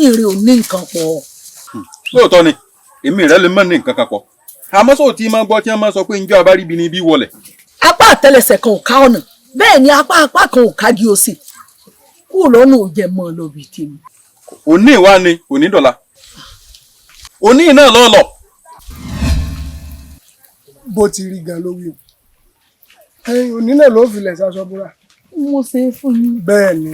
èrè ò ní nǹkan pọ̀. lóòótọ́ ni èmi rẹ lè mọ̀ ní nǹkan kan pọ̀ àmọ́ sóò tí máa gbọ́ tí wọ́n máa sọ pé ǹjẹ́ abáríbi ni ibi wọlẹ̀. apá àtẹlẹsẹ̀ kan ò ká ọ̀nà bẹ́ẹ̀ ni apá kan ò kági òsì kúrò lọ́nà òjẹ̀ mọ́ lọ́bì tèmi. òní ìwá ni òní dọ̀la òní náà lọ́ọ̀lọ́. bó ti rí gan ló wí o òní náà ló filẹ̀ sásọ búra. mo ṣe é fún yín. bẹ́ẹ̀ ni.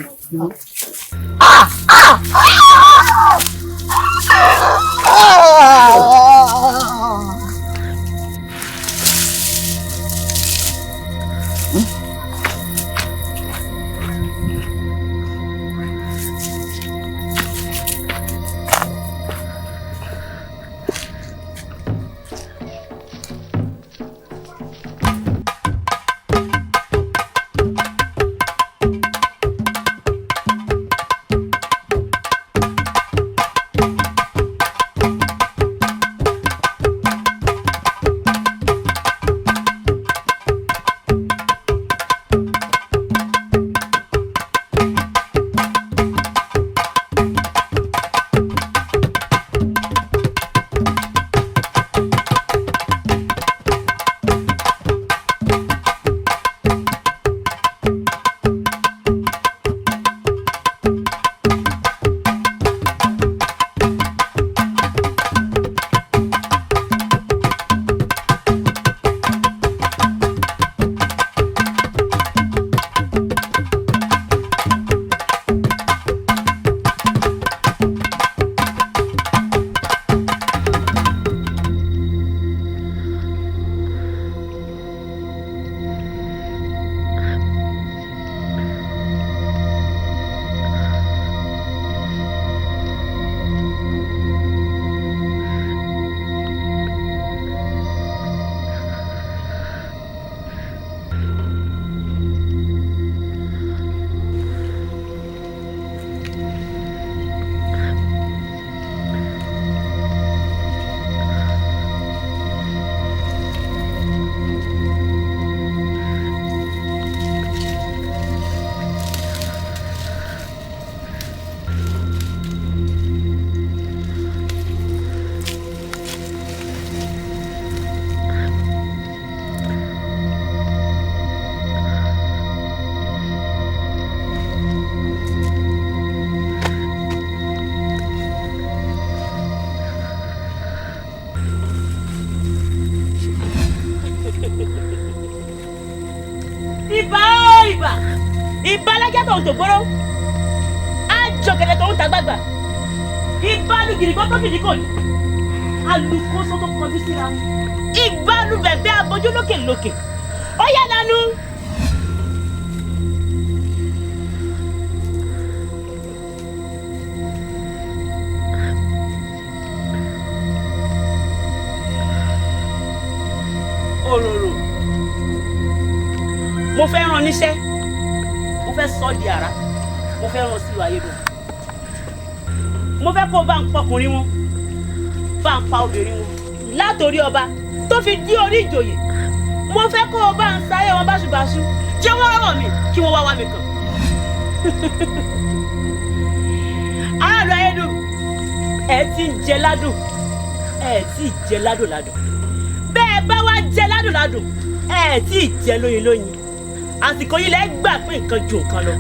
ìbálẹ́jẹ́ tó ń tògbóró àjọkẹ̀lẹ̀ tó ń tagbàgbà ìbálùgìrìgbọ́ tó fìdí kò ní alùkóso tó kọjú síra ìbálùbẹ̀bẹ̀ abojú lókè lókè ó yá lánú. òróró mo fẹ́ rán níṣẹ́ mo fẹ́ sọ di ara mo fẹ́ rán sílùú ayédùn mo fẹ́ kó bá ń pọkùnrin wọn bá ń pa obìnrin wọn látòrí ọba tó fi dí orí ìjòyè mo fẹ́ kó bá ń sáyé wọn báṣubàṣu jẹ́ wọ́n rọ̀wọ̀ mi kí wọ́n wá wá mi kàn. aráàlú ayédùn ẹ ti ń jẹ ládùn ẹ ti jẹ ládùn ládùn bẹ́ẹ̀ bá wá jẹ ládùn ládùn ẹ tí ì jẹ lóyin lóyin àsìkò yìí lẹ gbà pé nǹkan ju nǹkan lọ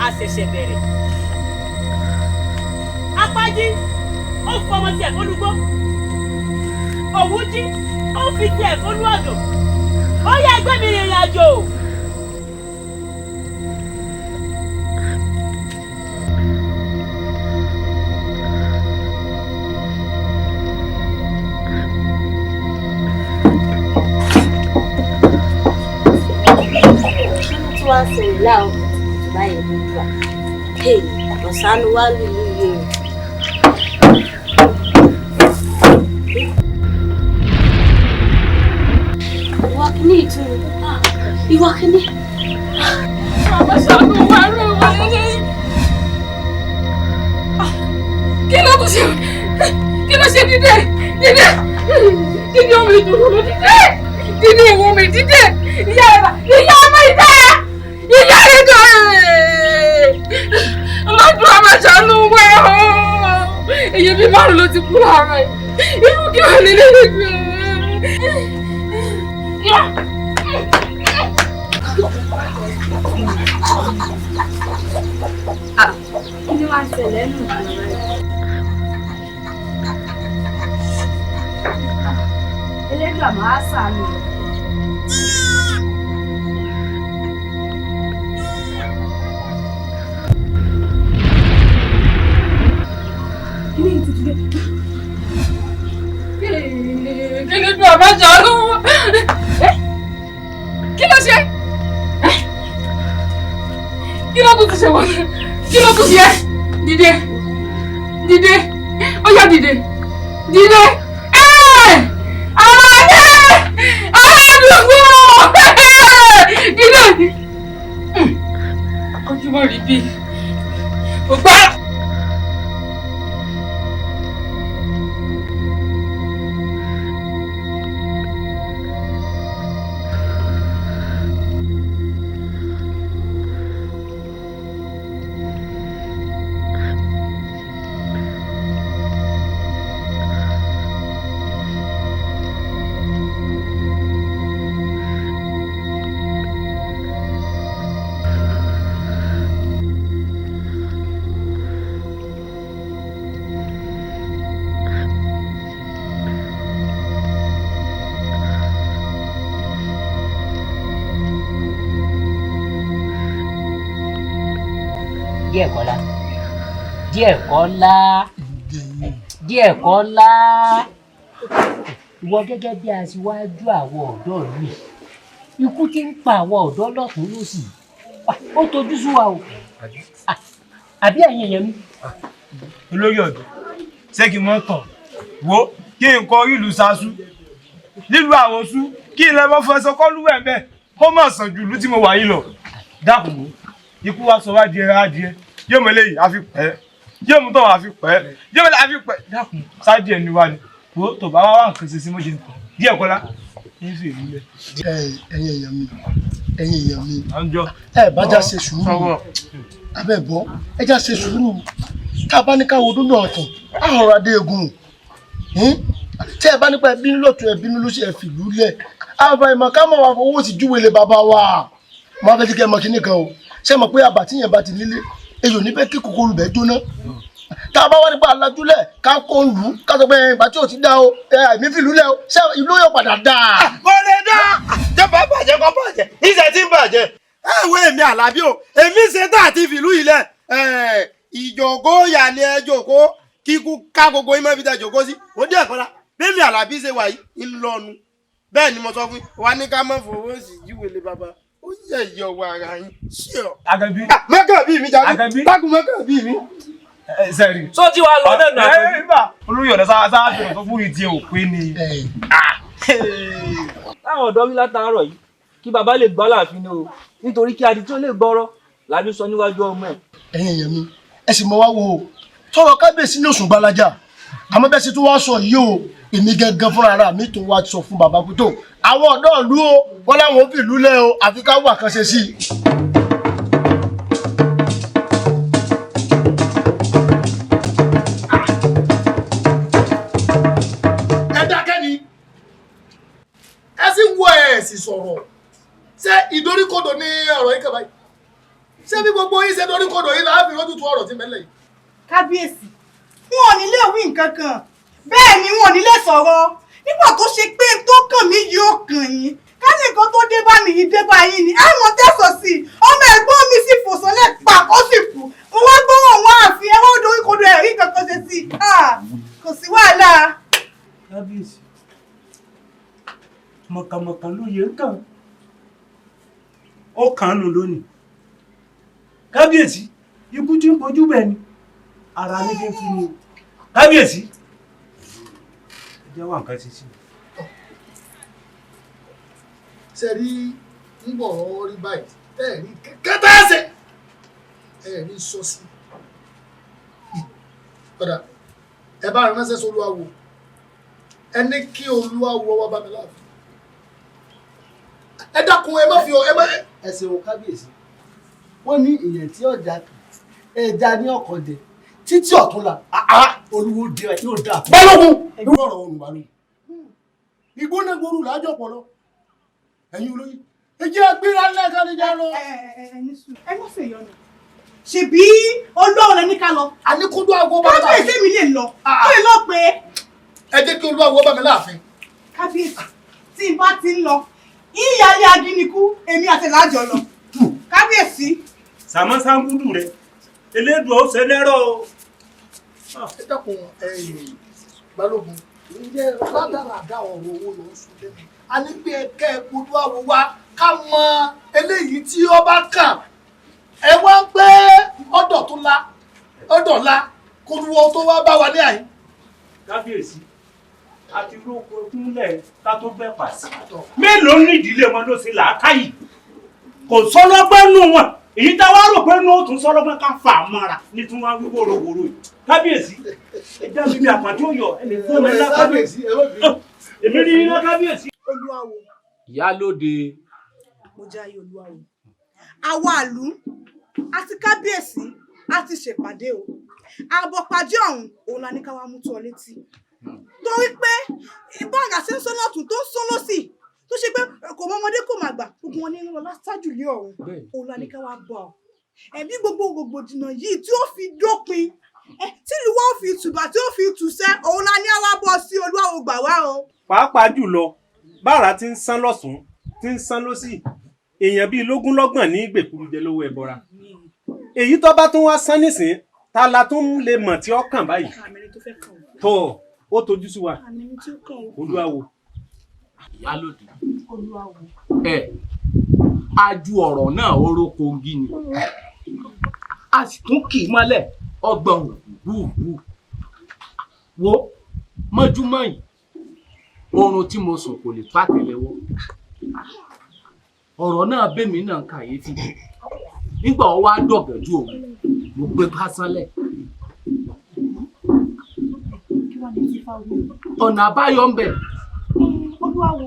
a ṣẹ̀ṣẹ̀ bẹ̀rẹ̀. apájí ó fọmọ tiẹ̀ fólúgbó òwújí ó fi tiẹ̀ fólú ọ̀dọ̀ ó yẹ ẹgbẹ́ mi rìnrìn àjò. wá sọ̀rọ̀ láwọn báyìí lójú à ọ̀sán wá lùlù yìí o. ìwọ kìíní ìtura ìwọ kìíní. bàbá ṣàánú wa rẹ̀ wá lẹ́yìn. kí ló tún ṣe kí ló ṣe dídé dídé ọmọ ìdúró ló dídé ìwọ̀n mi dídé ìyá ọmọ ìdá. ìyá rẹ̀ dọ̀ lọ́dún àmàṣánú wẹ̀ ọ́. èyí bí márùn ló ti kú láàárọ̀ yìí. Irú kí wọ́n lè lè gbé. Kí ni wàá ṣẹlẹ̀ nù bàbá rẹ̀? Elédùà máa ṣàánú rẹ̀. Elédùà máa ṣàánú. Kí ló ṣe? Kí ló tún ti ṣe wọ́n? Kí ló tún ṣe? Dìde, dìde, ó yá dìde, dìde. Dìde. Ojú mọ́ rí bí. Kò gbá. díẹ̀ kọ́ lá ìwọ gẹ́gẹ́ bí aṣíwájú àwọn ọ̀dọ́ mi ikú tí ń pa àwọn ọ̀dọ́ lọ́tùn lósì ó tojú sú wa o àbí ẹ̀yin èèyàn mi. olórí ọ̀dọ́ ṣé kí n mọ́ tàn wo kí n kọ ìlú sasú nílùú àwọn sú kí n lè mọ́ fún ẹsọ kọ́ lúwẹ̀ bẹ́ẹ̀ kó mọ̀ sàn jù lú tí mo wà yìí lọ dákun mú ikú wa sọ wá di ẹran adìẹ yóò mọ eléyìí àfi pẹ́ yóò mú tọ̀wọ̀ àfi pẹ́ yóò mọ àfi pẹ́ dákun sáàdì ẹni wa ni wo tó bá wà nǹkan ṣe sí mọ́jẹ nǹkan díẹ̀ kọ́lá ní fi èmi lẹ. ẹ̀yin èèyàn mi àǹjọ ẹ bá já ṣe sùúrù abẹ́ bọ́ ẹ já ṣe sùúrù tá a bá ní káwọ́ dúdú ọ̀tún á ọ̀rọ̀ adé egun tí ẹ bá nípa ẹbínú lọ́tún ẹbínú ló ṣe ẹ fìlú lẹ̀ àbá ìmọ̀ ká mọ̀ wá fowó sí júwèlé bàbá wa mo á fẹ́ kí ẹ mọ kíní kan o ṣé mọ̀ pé àbàtì yẹn bá ti nílé èyí ò ní bẹ́ẹ̀ kí kòkòrò bẹ́ẹ̀ jóná tá a bá wá nípa alájúlẹ̀ ká kó lù ú ká sọ pé ìgbà tí ò ti dá o àìmí fìlú lẹ̀ o ṣé ìlú yóò padà dá. kò lè dá jọba bàjẹ́ kọ́ bàjẹ́ iṣẹ́ tí ń bàjẹ́ ẹ̀wọ́ èmi Àlàbí o èmi ṣe tá àti fìlú yìí lẹ̀ ìjòkó yàlẹ́ ẹjòkó kíkú ká gbogbo yín mọ́ fi tẹ̀ jòkó sí ó dé ẹ̀kọ́ra bẹ́ẹ̀ni Àlàbí ṣe wà yìí ńlọnu bẹ́ẹ̀ ni mo sọ fún wa ní ká mọ́ fowó sí jíwèlé bàbá ó yẹ ìyọ̀wọ̀ ara yín ṣé ọ. Àgànbí mọ́kànbí mi jáde dákun mọ́kànbí mi. Sẹ́ẹ̀rì. sọ ti wà lọ náà náà. olórí ọ̀dọ́ sáà fi ọ̀tọ́ fún ìdí òpin ni. táwọn ọ̀dọ́ mi látàárọ̀ yìí kí bàbá lè gbọ́ láàfin ni o nítorí kí adi tí ó lè gbọ́rọ̀ làbí sọ níwájú ọmọ ẹ̀. ẹ̀yin èèyàn mi ẹ sì mọ wá wo tọrọ kábíyèsí ní Òṣùn Gbalaja àmọ́ bẹ́ẹ̀ sì tún wá sọ yìí o èmi gangan fúnra ara mi tó wá sọ fún bàbá pé tó àwọn ọ̀dọ́ ìlú o wọ́n láwọn ò fi ìlú lẹ̀ o àfi ká wà kan ṣe sí i. ẹ dákẹ́ ni ẹ sì wọ ẹ̀ sì sọ̀rọ̀ ṣé ìdoríkodò ní ọ̀rọ̀ yìí kàbáyé ṣé bí gbogbo yín ṣe doríkodò yìí láàbì lójútu ọ̀rọ̀ tí mẹ́lẹ̀ yìí. kábíyèsí wọn ò ní lè wí nǹkan kan bẹ́ẹ̀ ni wọn ò ní lè sọ̀rọ̀ nígbà tó ṣe pé tó kàn mí yóò kàn yín ká ní nǹkan tó dé bá mi yìí dé bá yín ni àwọn tẹ̀sán sí i ọmọ ẹ̀gbọ́n mi sì fò sọ́lẹ̀ pa ó sì kú mo wá gbọ́ràn wọn àfi ẹwọ́n doríkodò ẹ̀rí kankan ṣe sí i kò sí wàhálà. kábíyèsí mọ̀kàmọ̀kà ló yẹ kàn ó kàn án nù lónìí kábíyèsí ikú tí ń bojú bẹ́ẹ̀ ni ara ní fi ń fi ni kábíyèsí ẹ jẹ́ wà nǹkan ṣe sí i. ṣe rí ń bọ̀ ọ́ rí báyìí ẹ rí kẹtàṣe ẹ rí sọ́ọ̀sì padà ẹ bá ránṣẹ́ sí Olúwawo ẹ ní kí Olúwawo wá bá mi láàfin ẹ dákun ẹ má fi ọ ẹ má. ẹsẹ̀ o kábíyèsí wọ́n ní ìyẹn tí ọjà ẹja ní ọ̀kọ̀dẹ̀ títí ọ̀túnla olúwo dé yóò dà. Balógun. irú ọ̀rọ̀ òun balógun. ìgbóná gbòòrò lájọ pọ̀lọ́ ẹ̀yin olóyè ẹ jẹ́ agbéra lẹ́ẹ̀kan níjà lọ. ẹ má ṣe ìyọnu ṣebí olóòrè ní ká lọ. àníkúndú àgọ́ bá kábíyèsí èsì mi lè lọ ó lè lọ pé. ẹ jẹ́ kí olú àgọ́ bá mi láàfin. kábíyèsí tí n bá ti ń lọ ìyáálé adínikú èmi àti ìlàjọ lọ kábíyèsí. sàmọ́ sáńgúdù rẹ elédùn ó ṣe lẹ́rọ̀ o. ẹ dákun balógun ǹjẹ́ ládàradà ọ̀rọ̀ owó ló ń sún lẹ́nu a ní pé ẹ̀kẹ́ ẹ̀kúndú àwọ̀ wa ká mọ eléyìí tí ó bá kàn ẹ wá ń pé ọ̀dọ̀la kúndúwọ́ tó wá bá wa ní àyín. kábíyèsí àti róko kúnlẹ̀ ká tó gbẹ́ pàṣẹ. mélòó ní ìdílé wọn ló ṣe làákàyè kò sọlọ́gbọ́n nù wọn èyí tá a wá rò pé ní o tún sọlọ́gbọ́n ká fà á mọ́ra ní tí wọ́n á wí wòrowòro yìí kábíyèsí ẹ jẹ́ mi bí àpàtì òyò ẹ lè fún mi ńlá kábíyèsí èmi ní iná kábíyèsí. olúwawo. ìyálóde. mo jẹ́ ayé olúwawo. àwa àlú àti kábíyèsí a ti ṣèpàdé o àbọ̀pàdé òun la ní ká wá mú tó ọ létí torí pé ìbára ṣe ń sọ lọ́tún tó ń sọ lọ́sì tó ṣe pé kò mọ ọmọdé kò máa gbà gbogbo wọn ní ń lọ lásájú lé ọ̀run òun la ní ká wá bọ̀ ọ́ ẹ̀bí gbogbo rògbòdìyàn yìí tí ó fi dópin tí ìlú wa ò fi tùbà tí ó fi tùṣẹ́ òun la ní àwa bọ̀ sí olúwawo gbà wá o. pàápàá jùlọ bára ti ń sán lọ́sùn ti ń sán lọ́sì èèyàn bíi lógúnlọ́gbọ̀n ní gbèkúrújẹ lówó ẹbọra èyí tó bá tún wá sán nísìn ta la tún lè mọ̀ tí ó kàn báyìí tó ó tojú sí wa olúwawo. ìyálóde aju ọ̀rọ̀ náà orókò igi ni a sì tún kì í mọ́lẹ̀ ọgbọ̀n wùwù wo mọ́júmọ́ yìí oorun tí mo sùn kò lè pàtẹ́lẹwọ́ ọ̀rọ̀ náà bẹ́mi náà kàyéfì nígbà ó wá dọ̀gẹ̀jú òun mo gbé pásánlẹ̀ ọ̀nà àbáyọ ń bẹ. olúwawo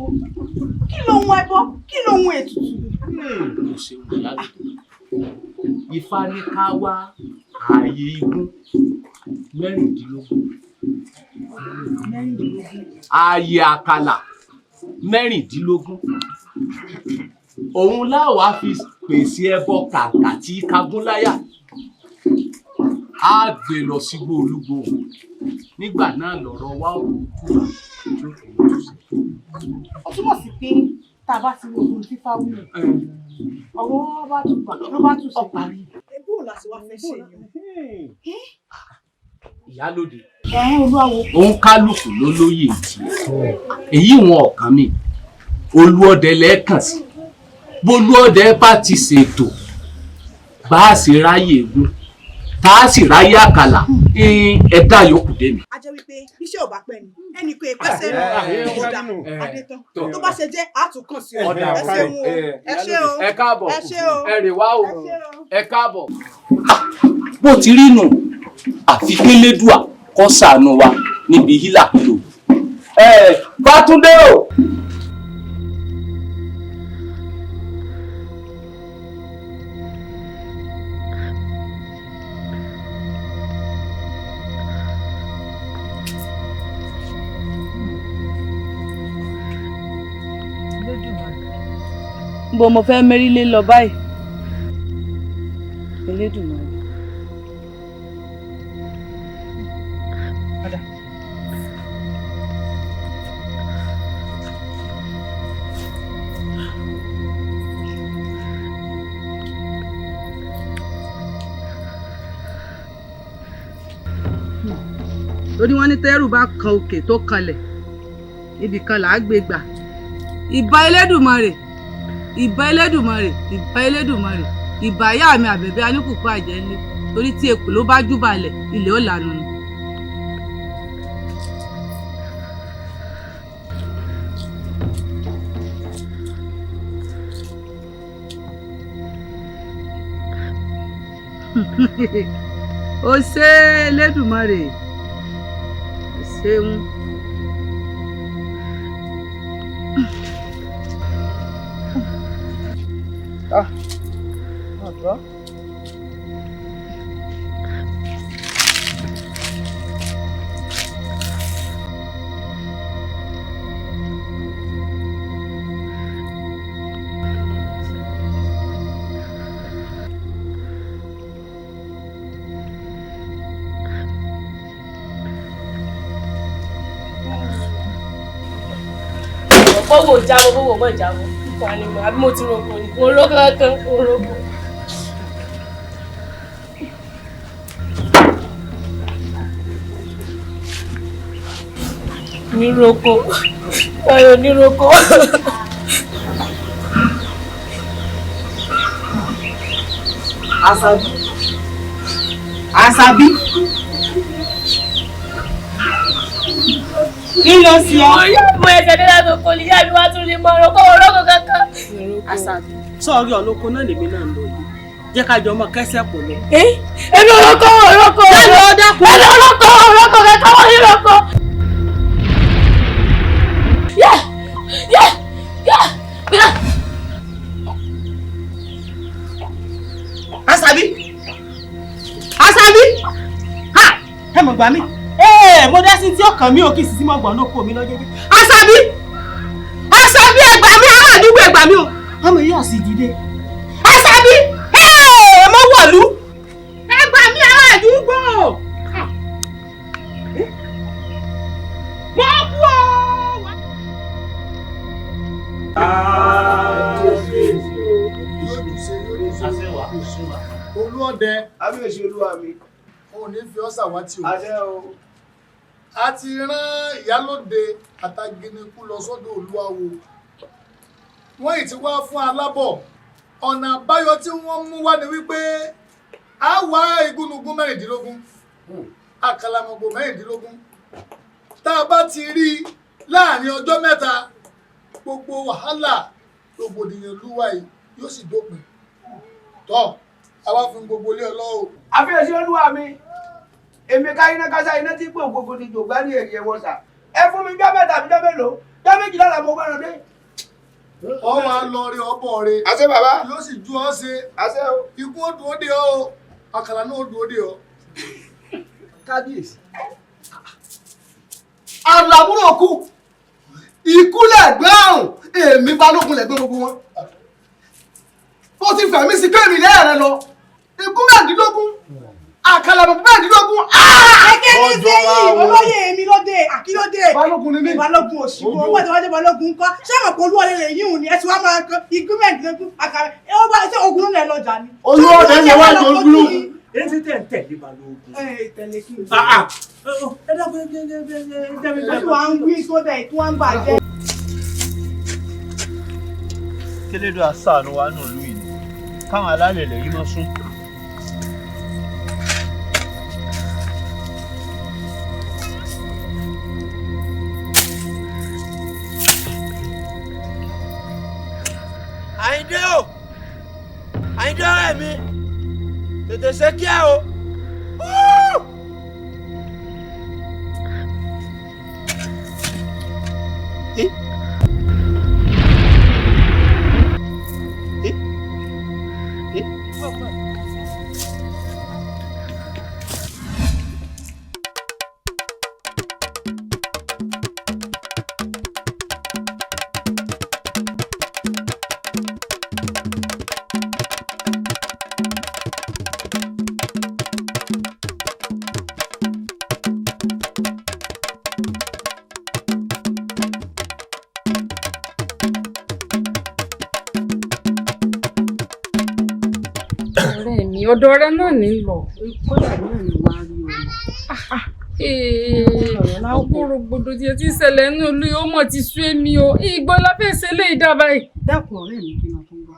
kí lohun ẹbọ kí lohun ètùtù. mo ṣe wù lálẹ́ Ifá ní ká wá ààyè igun mẹ́rìndínlógún ààyè àkàlà mẹ́rìndínlógún òun láwa fi pèsè ẹbọ kàkà tí kagúnláyà á gbé lọ sígbó olúgbò nígbà náà lọ̀rọ̀ wá òun kú. ó túmọ̀ sí pé tá a bá ti wo ohun fífá wúlò ọ̀rọ̀ bá tún gbà ló bá tún ṣe parí. ebú ò láti wá fẹ́ ṣe èèyàn. ìyálóde olúwawo. òun kálukú ló lóye tiẹ̀ èyí wọn ọ̀kan mi olúọdẹ lẹ́ẹ̀kan sí bolúọdẹ bá ti ṣètò bá a sì ráyè egun tá a sì ráyè àkàlà ẹ̀dá yòókù dé mi. a jẹ́ wípé iṣẹ́ ò bá pẹ́ ni ẹnì kan ìpẹ́sẹ̀ rẹ̀ ọ̀dà adétán tó bá ṣe jẹ́ àtúnkàn sí ọ̀dà ẹ ṣeun o ẹ ṣé o ẹ káàbọ̀ ẹ ṣé o ẹ rè wá o ẹ káàbọ̀. bó ti rí nù àfi kélédùà kó ṣàánú wa níbi hílàhílò. Fátúndé o. bó mo fẹ́ mérílé lọ báyìí Elédùmarè. torí wọ́n ní tẹ́rù bá kan òkè tó kanlẹ̀ ibì kan là á gbé gbà. ìbà Elédùmarè ìbà Elédùmarè ìbà Elédùmarè ìbà ìyá mi Àbẹ̀bẹ̀ Aníkùkú Àjẹ́lé torí tí èkó ló bá júbalẹ̀ ilẹ̀ ó lànà ni. ó ṣe Elédùmarè ó ṣeun. bọ́wọ́ jábọ́ bọ́wọ́ mọ́ jábọ́ wà ní mọ́ àbí mo ti roko ní mo roko kankan mo roko. Níroko ayọ̀ níroko. Àṣàbí kí ló sí ọ. mo ẹsẹ̀ dé láti oko ní yàrá wa tún lè mọ ọ̀rọ̀kọ́ ọ̀rọ̀kọ́ kankan. Àṣàbí sọ̀rí ọ̀lọ́kọ náà lèmi náà ń lọ yìí jẹ́ ká jọ ọmọ kẹsẹ̀ pọ̀ lọ. ẹni ọ̀rọ̀kọ́ ẹni ọ̀rọ̀kọ́ kankan wọ́n ní ọ̀rọ̀kọ́. Àṣàbí ha ẹ mọ̀ gbà mí mo dá sí tí ọkàn mi ò kì í sí mọ́ gbọ̀n lóko mi lọ́jọ́ bí. Àṣàbí ẹgbà mi ará àdúgbò ẹgbà mi o ọmọ yìí ọ̀sìn dìde. Àṣàbí mo wọ̀lú ẹgbà mi ará àdúgbò mo kú o. Olúọdẹ Abíyèsí olúwa mi. ò ní fi ọ́ ṣàwátì o. Àṣẹ o. A ti rán ìyálóde àtàgìnìkú lọ sọ́dọ̀ olúwawo. Wọ́n yìí ti wá fún alábọ̀. Ọ̀nà àbáyọ tí wọ́n mú wá ni wípé a wá igúnnugún 16, àkàlàmọ̀gbò 16. Tá a bá ti rí i láàrin ọjọ́ 3, gbogbo wàhálà rògbòdìyàn lúwa yìí yóò sì dópin. Tọ́ àwa fún gbogbo ilé ọlọ́wọ́. Abíyèsí olúwa mi. Èmi ká iná kásá iná tí pò gbogbo ti jògbá ní èrè ẹwọ sà. Ẹ fún mi jọ́ 3 àbí jọ́ mélòó? Jọ́ 2 lára mo gbọ́dọ̀ dé. Ọ máa lọ rí ọbọ̀ rẹ. Àṣẹ bàbá. Yóò sì ju ọ́ ṣe. Àṣẹ o. Ikú ó dùn ó dé ọ́ o. Àkàlà náà ó dùn ó dé ọ́. Kábíyèsí. Àlàbúrò kú. Ikú lẹ̀gbẹ́ àrùn. Èmi balógun lẹ̀gbẹ́ gbogbo wọn. Ó ti fẹ̀mí sí kéèmì lẹ́ẹ̀rẹ́ lọ. Ikú 16. Àkàlàmọ̀ 16. Ẹgẹ́ ní sẹ́yìn olóyè mi lóde àkílódé. Balógun ni mí. Balógun òṣìwò owó àti wájú balógun kọ́. Ṣé àmọ̀ pé olúwọlé rẹ̀ yíhun ni ẹ ti wá máa kan igun 16 àkàrà. Ẹ wọ́n bá ṣe ogun náà lọ́jà ni. Olúọdẹ ń wá jọ dúró. Èyí tẹ̀ ń tẹ̀lé balógun. Tẹ̀lé kí n Ẹ dábẹ́ tí wàá ń wí sódà tí wọ́n ń bàjẹ́. Kélédò àṣàánú wa náà lù yìí káwọn alálẹ̀ lẹ́yìn mọ́ sún. Àyìndé o. Àyìndé ọ̀rẹ́ mi. Tètè ṣe kíá o. ọ̀dọ̀ rẹ náà ní lọ. Kódà náà ni wàá rí o. Ògbórogbòdò tí ẹ ti ṣẹlẹ̀ nínú ìlú yìí ó mọ̀ ti sú èmi o. Ìgbọ́ la fẹ́ ṣe lé ìdá báyìí. Dákun ọ̀rẹ́ mi kí n tó ń gbọ́.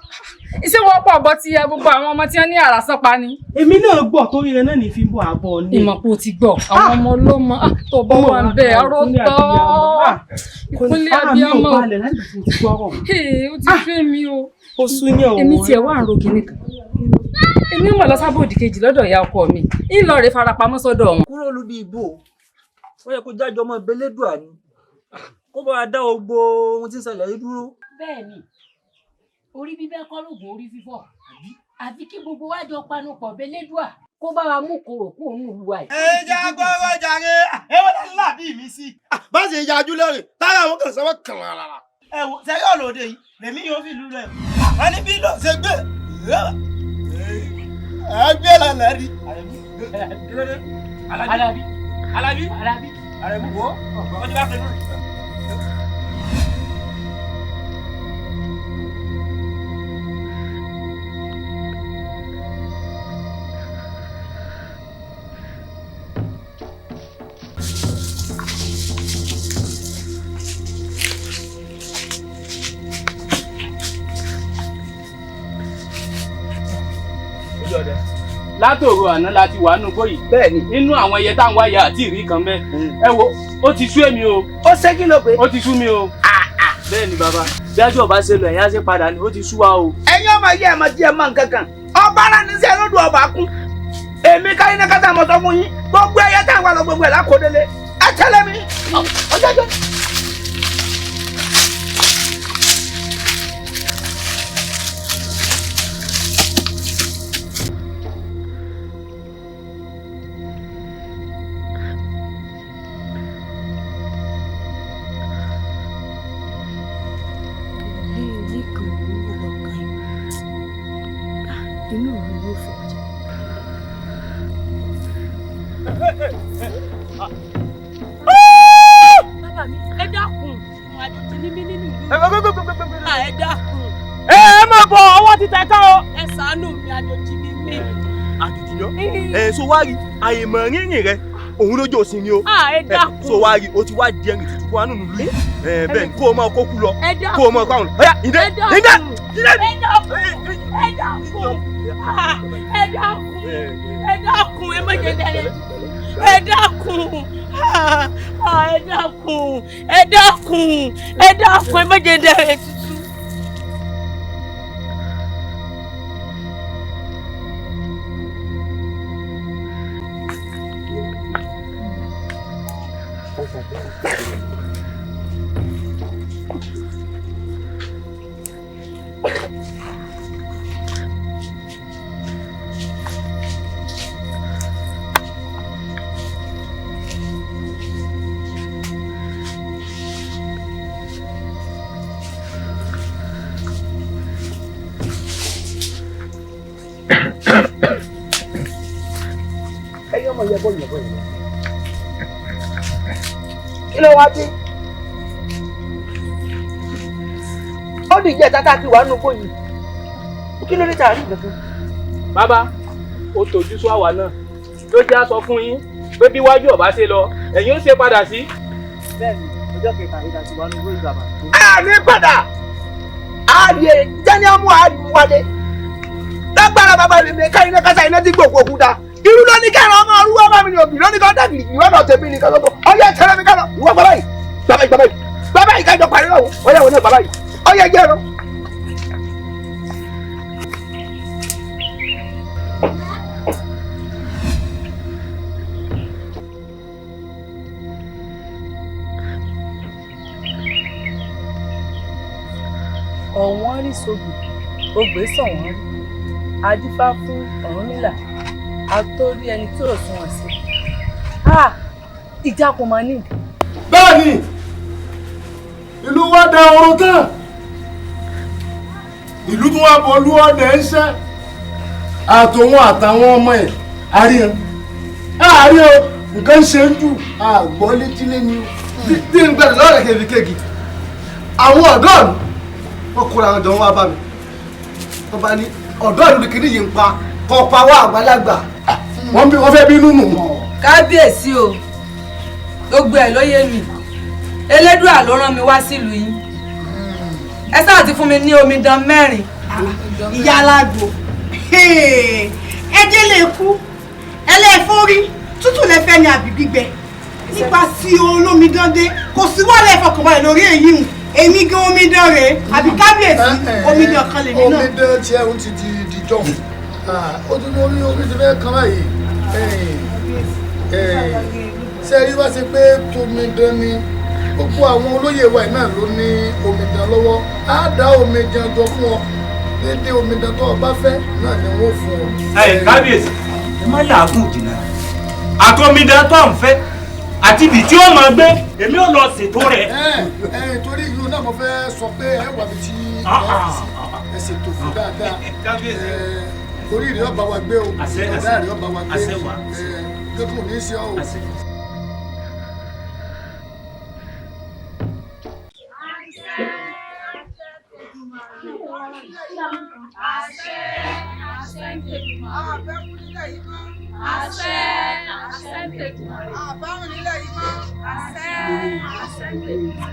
Iṣẹ́ wọn pọ̀ bọ́ ti ya gbogbo àwọn ọmọ tí wọ́n ní àràsán pa ni. Èmi náà gbọ́ torí rẹ náà ní fi bọ́ àbọ̀ ni. Ìmọ̀pọ̀ ti gbọ́ àwọn ọmọ ọlọ́mọ tó bọ́ wà ń bẹ̀ àrọ́ tọ́. Ìkúnlẹ̀ abiyamọ. Ó ti fẹ́ mi o. Ó sún ní ọ̀wọ́. Èmi tiẹ̀ wà ń ro kìnnì kan. Èmi mọ̀ lọ sábòdì kejì lọ́dọ̀ ìyá ọkọ mi. Ìlọ rẹ̀ farapamọ́ sọ́dọ̀ wọn. Kúrò lóbi ìbò ó yẹ kó jájọ ọmọ ìbẹlẹdùà ni kó bá wa dá gbogbo ohun tí ń ṣẹlẹ̀ yìí dúró. Bẹ́ẹ̀ni orí bíbẹ́ kọ́ lóògùn orí fífọ́ àfi kí gbogbo wa jọ panupọ̀ bẹlẹdùà kó bá wa mú kòrò kó òun ìlú wa yìí. ẹ jẹ́ agbọ́rọ̀ jàre ẹ wọ́n dá láàbí mi sí. bá ṣe yájú lórí tára àwọn kan sọ́wọ́ kàn lára. ẹ wò sẹ́yìn ọ̀lọ́dẹ yìí lèmi yóò fi lù rẹ̀. wọ́n ní bí lọ ṣe gbé ẹgbẹ́ lọ́nà rí. Alábí Àrẹ̀mú wo ọjọ́ bá fẹ́ lórí. látòrò àná láti wà nù bóyì. Bẹ́ẹ̀ni. Nínú àwọn ẹyẹ táwọn wáyà àti ìrí kan bẹ́ẹ̀. Ẹ wo, ó ti sú èmi o. Ó ṣé kí ló pé? Ó ti sú mi o. Bẹ́ẹ̀ni bàbá, bí ájọ́ ọba ṣe lọ ẹ̀yìn á ṣe padà ni ó ti sú wa o. Ẹ̀yin ọmọ yìí ẹ̀ mọ̀ tí ẹ mọ̀ nǹkan kan. Ọba ara ní sí ẹ lọ́dún ọba kún. Èmi káyí ní kátà mọ̀ sọ fún yín. Gbogbo ẹyẹ táwọn àlọ́ gbogbo ẹ̀ lákòódélé. Ẹ tẹ́lẹ̀ mi. Ọjọ́jọ́. Bàbá mi, ẹ dákun. Àjòjì ni mí nínú ìlú. Ẹ dákun. Ẹ má bọ̀ ọwọ́ ti tẹ̀ ká o. Ẹ ṣàánú mi, àjòjì ni mí. Àjòjì lọ so wá rí àyèmọ̀ rírìn rẹ òun lójú òsìn ni o. Ẹ dákun. So wá rí o ti wá di ẹrìn tuntun fún wa nínú ìlú yìí bẹ́ẹ̀ ni kó o máa kókú lọ Ẹ dákun. kó o máa pàwọn. Ọ̀yá ìdẹ ìdẹ ìdẹ. Ẹ dákun. Ẹ dákun. Ẹ dákun. Ẹ dákun. Ẹ má jẹ́ dẹ́rẹ́. Ẹ dákun. Ẹ dákun. Ẹ dákun. Ẹ dákun. Ẹ má jẹ́ dẹ́rẹ́ tuntun. Kí ló wá dé? Ó dìjẹ́ tata ti wà nù bóyì. Kí ló dé tà rí nǹkan? Bàbá, ó tòjú sọ àwa náà. Ló jẹ́ á sọ fún yín pé bí wájú ọ̀bá ṣe lọ, ẹ̀yin ó ṣe padà sí. Bẹ́ẹ̀ni, ọjọ́ kẹta yìí láti wà nù bóyì bàbá. A ní padà! Ààyè jẹ́ni ọmú àdúwálé. Lágbára bàbá mi káyìn náà kásá iná tí gbòòkò òkúta. Irú ló ní kẹrin ọmọ ọrú ọmọ mi ni òbí ló ní kọ́ dàgìrì ìwé náà tẹ̀mí ní kọ́kọ́. Ọyẹ tẹ̀lé mi kálọ̀, ìwọ bàbá yìí. Bàbá yìí kájọ parí lọ́wọ́. Ọyẹ wo náà bàbá yìí. Ọyẹ jẹ́ ẹ̀rọ. Ọ̀wọ́n rí sóbì, ogbè sọ̀wọ́n rí. Adífá fún Ọ̀rúnmìlà, àtórí ẹni tí ò sún wọn sí. Ìjà kò máa ní. Bẹ́ẹ̀ni, ìlú wa da oorun tán. Ìlú tún wá bọ̀ olú ọdẹ ń ṣẹ́. Àtòun àtàwọn ọmọ ẹ̀ àríyàn. Àárín o, nǹkan ń ṣe ń jù. Àgbọ̀ létílé ni o. Tí n gbẹ̀rẹ̀ lọ́rẹ̀ kèmíkègì. Àwọn ọ̀dọ́ mi, wọ́n kóra àwọn jọ wá bá mi. Wọ́n bá ní ọ̀dọ́ ìlú kìíní yìí ń pa kọ́ pa wá àgbàlagbà. Wọ́n fẹ́ bínú nù. Kábíyèsí o, gbogbo ẹ̀ ló yé mi. Elédùà ló rán mi wá sílùú yín. Ẹ sáà ti fún mi ní omidan 4. Ìyá alágbò ẹjẹ lè kú ẹlẹ́fọ́rí tútù lẹ fẹ́ ni àbí gbígbẹ nípa sí olómidan dé kò sí wà lẹ́fọ̀kànbalẹ̀ lórí èyí hùn èmi gan omidan rèé àbí kábíyèsí omidan kan lèmi náà. Omidan tí ẹ̀hún ti di jọ̀hún ojú omi ti fẹ́ kan báyìí ṣe rí wá sí pé tomidan ni gbogbo àwọn olóyè wa náà ló ní omidan lọ́wọ́ á dá omidan jọ fún ọ dédé omidan tó o bá fẹ́ náà ni wọ́n fún ọ. Kábíyèsí ẹ má làágùn jìnnà àtọmidan tó ń fẹ́ àti ibi tí ó máa gbé èmi ò lọ ṣètò rẹ̀. Torí ìlú náà mo fẹ́ sọ pé ẹ wà mí tí ẹ ṣètò fún dáadáa orí ìrìn ọba wa gbé o ọ̀dà ìrìn ọba wa gbé kékun ní í ṣe ọ́ o. Àṣẹ, àṣẹ ń tètè mọ́. Àbáwọn nílẹ̀ yìí mọ́. Àṣẹ, àṣẹ ń tètè mọ́.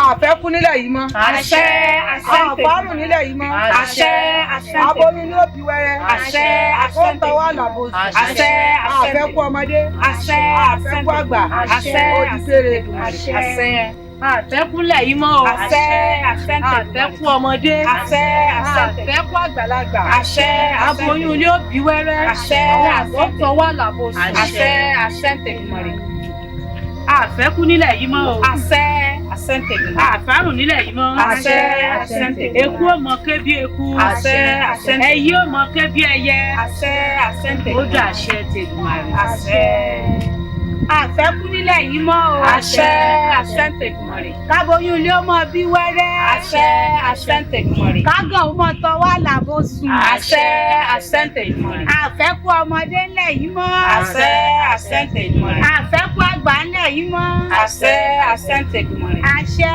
Àfẹ́kú nílẹ̀ yìí mọ́. Àṣẹ àfárùn nílẹ̀ yìí mọ́. Àṣẹ aboyún ní òbí wẹ́rẹ́. Àṣẹ àkóńtọ́wọ́ àlàbòsí. Àṣẹ àfẹ́kú ọmọdé. Àṣẹ àfẹ́kú àgbà. Àṣẹ òdìsèrè. Àṣẹ àfẹ́kúnlẹ̀ yìí mọ́ o. Àṣẹ àfẹ́kú ọmọdé. Àṣẹ àfẹ́kú àgbàlagbà. Àṣẹ aboyún ní òbí wẹ́rẹ́. Àṣẹ àkóńtọ́wọ́ àlàbòsí. Àṣẹ àṣẹ́ntẹ̀kùmọ̀rẹ̀. Àfẹ́kú nílẹ̀ yìí mọ́ o. Àṣẹ àṣẹ́ntẹ̀kùmọ̀. Àfárùn nílẹ̀ yìí mọ́. Àṣẹ àṣẹ́ntẹ̀kùmọ̀. Eku ò mọ ké bí eku. Àṣẹ àṣẹ́ntẹ̀kùmọ̀. Ẹyẹ ò mọ ké bí ẹyẹ. Àṣẹ àṣẹ́ntẹ̀kùmọ̀. Ó dà àṣẹ tẹ̀kùmọ̀rẹ̀. Àṣẹ àfẹ́kú nílẹ̀ yìí mọ́ o. Àṣẹ àṣẹ́ntẹ̀kùmọ̀rẹ̀. Káboyún ilé ó mọ bí wẹ́rẹ́. Àṣẹ àṣẹ́ntẹ̀kùmọ̀rẹ̀. Kágàn ó mọ tọwọ́ àlàbòsùn. Àṣẹ àṣẹ́ntẹ̀kùmọ̀rẹ̀. Àfẹ́kú ọmọdé ńlẹ̀ yìí mọ́. Àṣẹ àṣẹ́ntẹ̀kùmọ̀rẹ̀. Àfẹ́kú àgbà ńlẹ̀ yìí mọ́. Àṣẹ àṣẹ́ntẹ̀kùmọ̀rẹ̀. Àṣẹ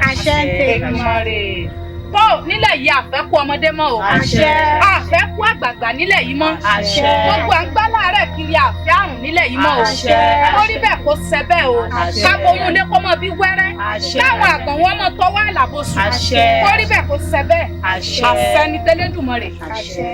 àṣẹ́ntẹ̀kùmọ̀rẹ̀. Tó nílẹ̀ yìí àfẹ́kú ọmọdé mọ́ o. Àṣẹ. Àfẹ́kú àgbààgbà nílẹ̀ yìí mọ́. Àṣẹ. Gbogbo à ń gbá láàárẹ̀ kiri àfẹ́ àrùn nílẹ̀ yìí mọ́ o. Àṣẹ. Ó rí bẹ́ẹ̀ kó ṣẹ bẹ́ẹ̀ o. Àṣẹ. Káboyún ilé kó mọ bí wẹ́rẹ́. Àṣẹ. Káwọn àgàn wọn mọ tọwọ́ àlàbòsùn. Àṣẹ. Ó rí bẹ́ẹ̀ kó ṣẹ bẹ́ẹ̀. Àṣẹ. Àṣẹ ni tẹ́lẹ̀dùmarè. Àṣẹ.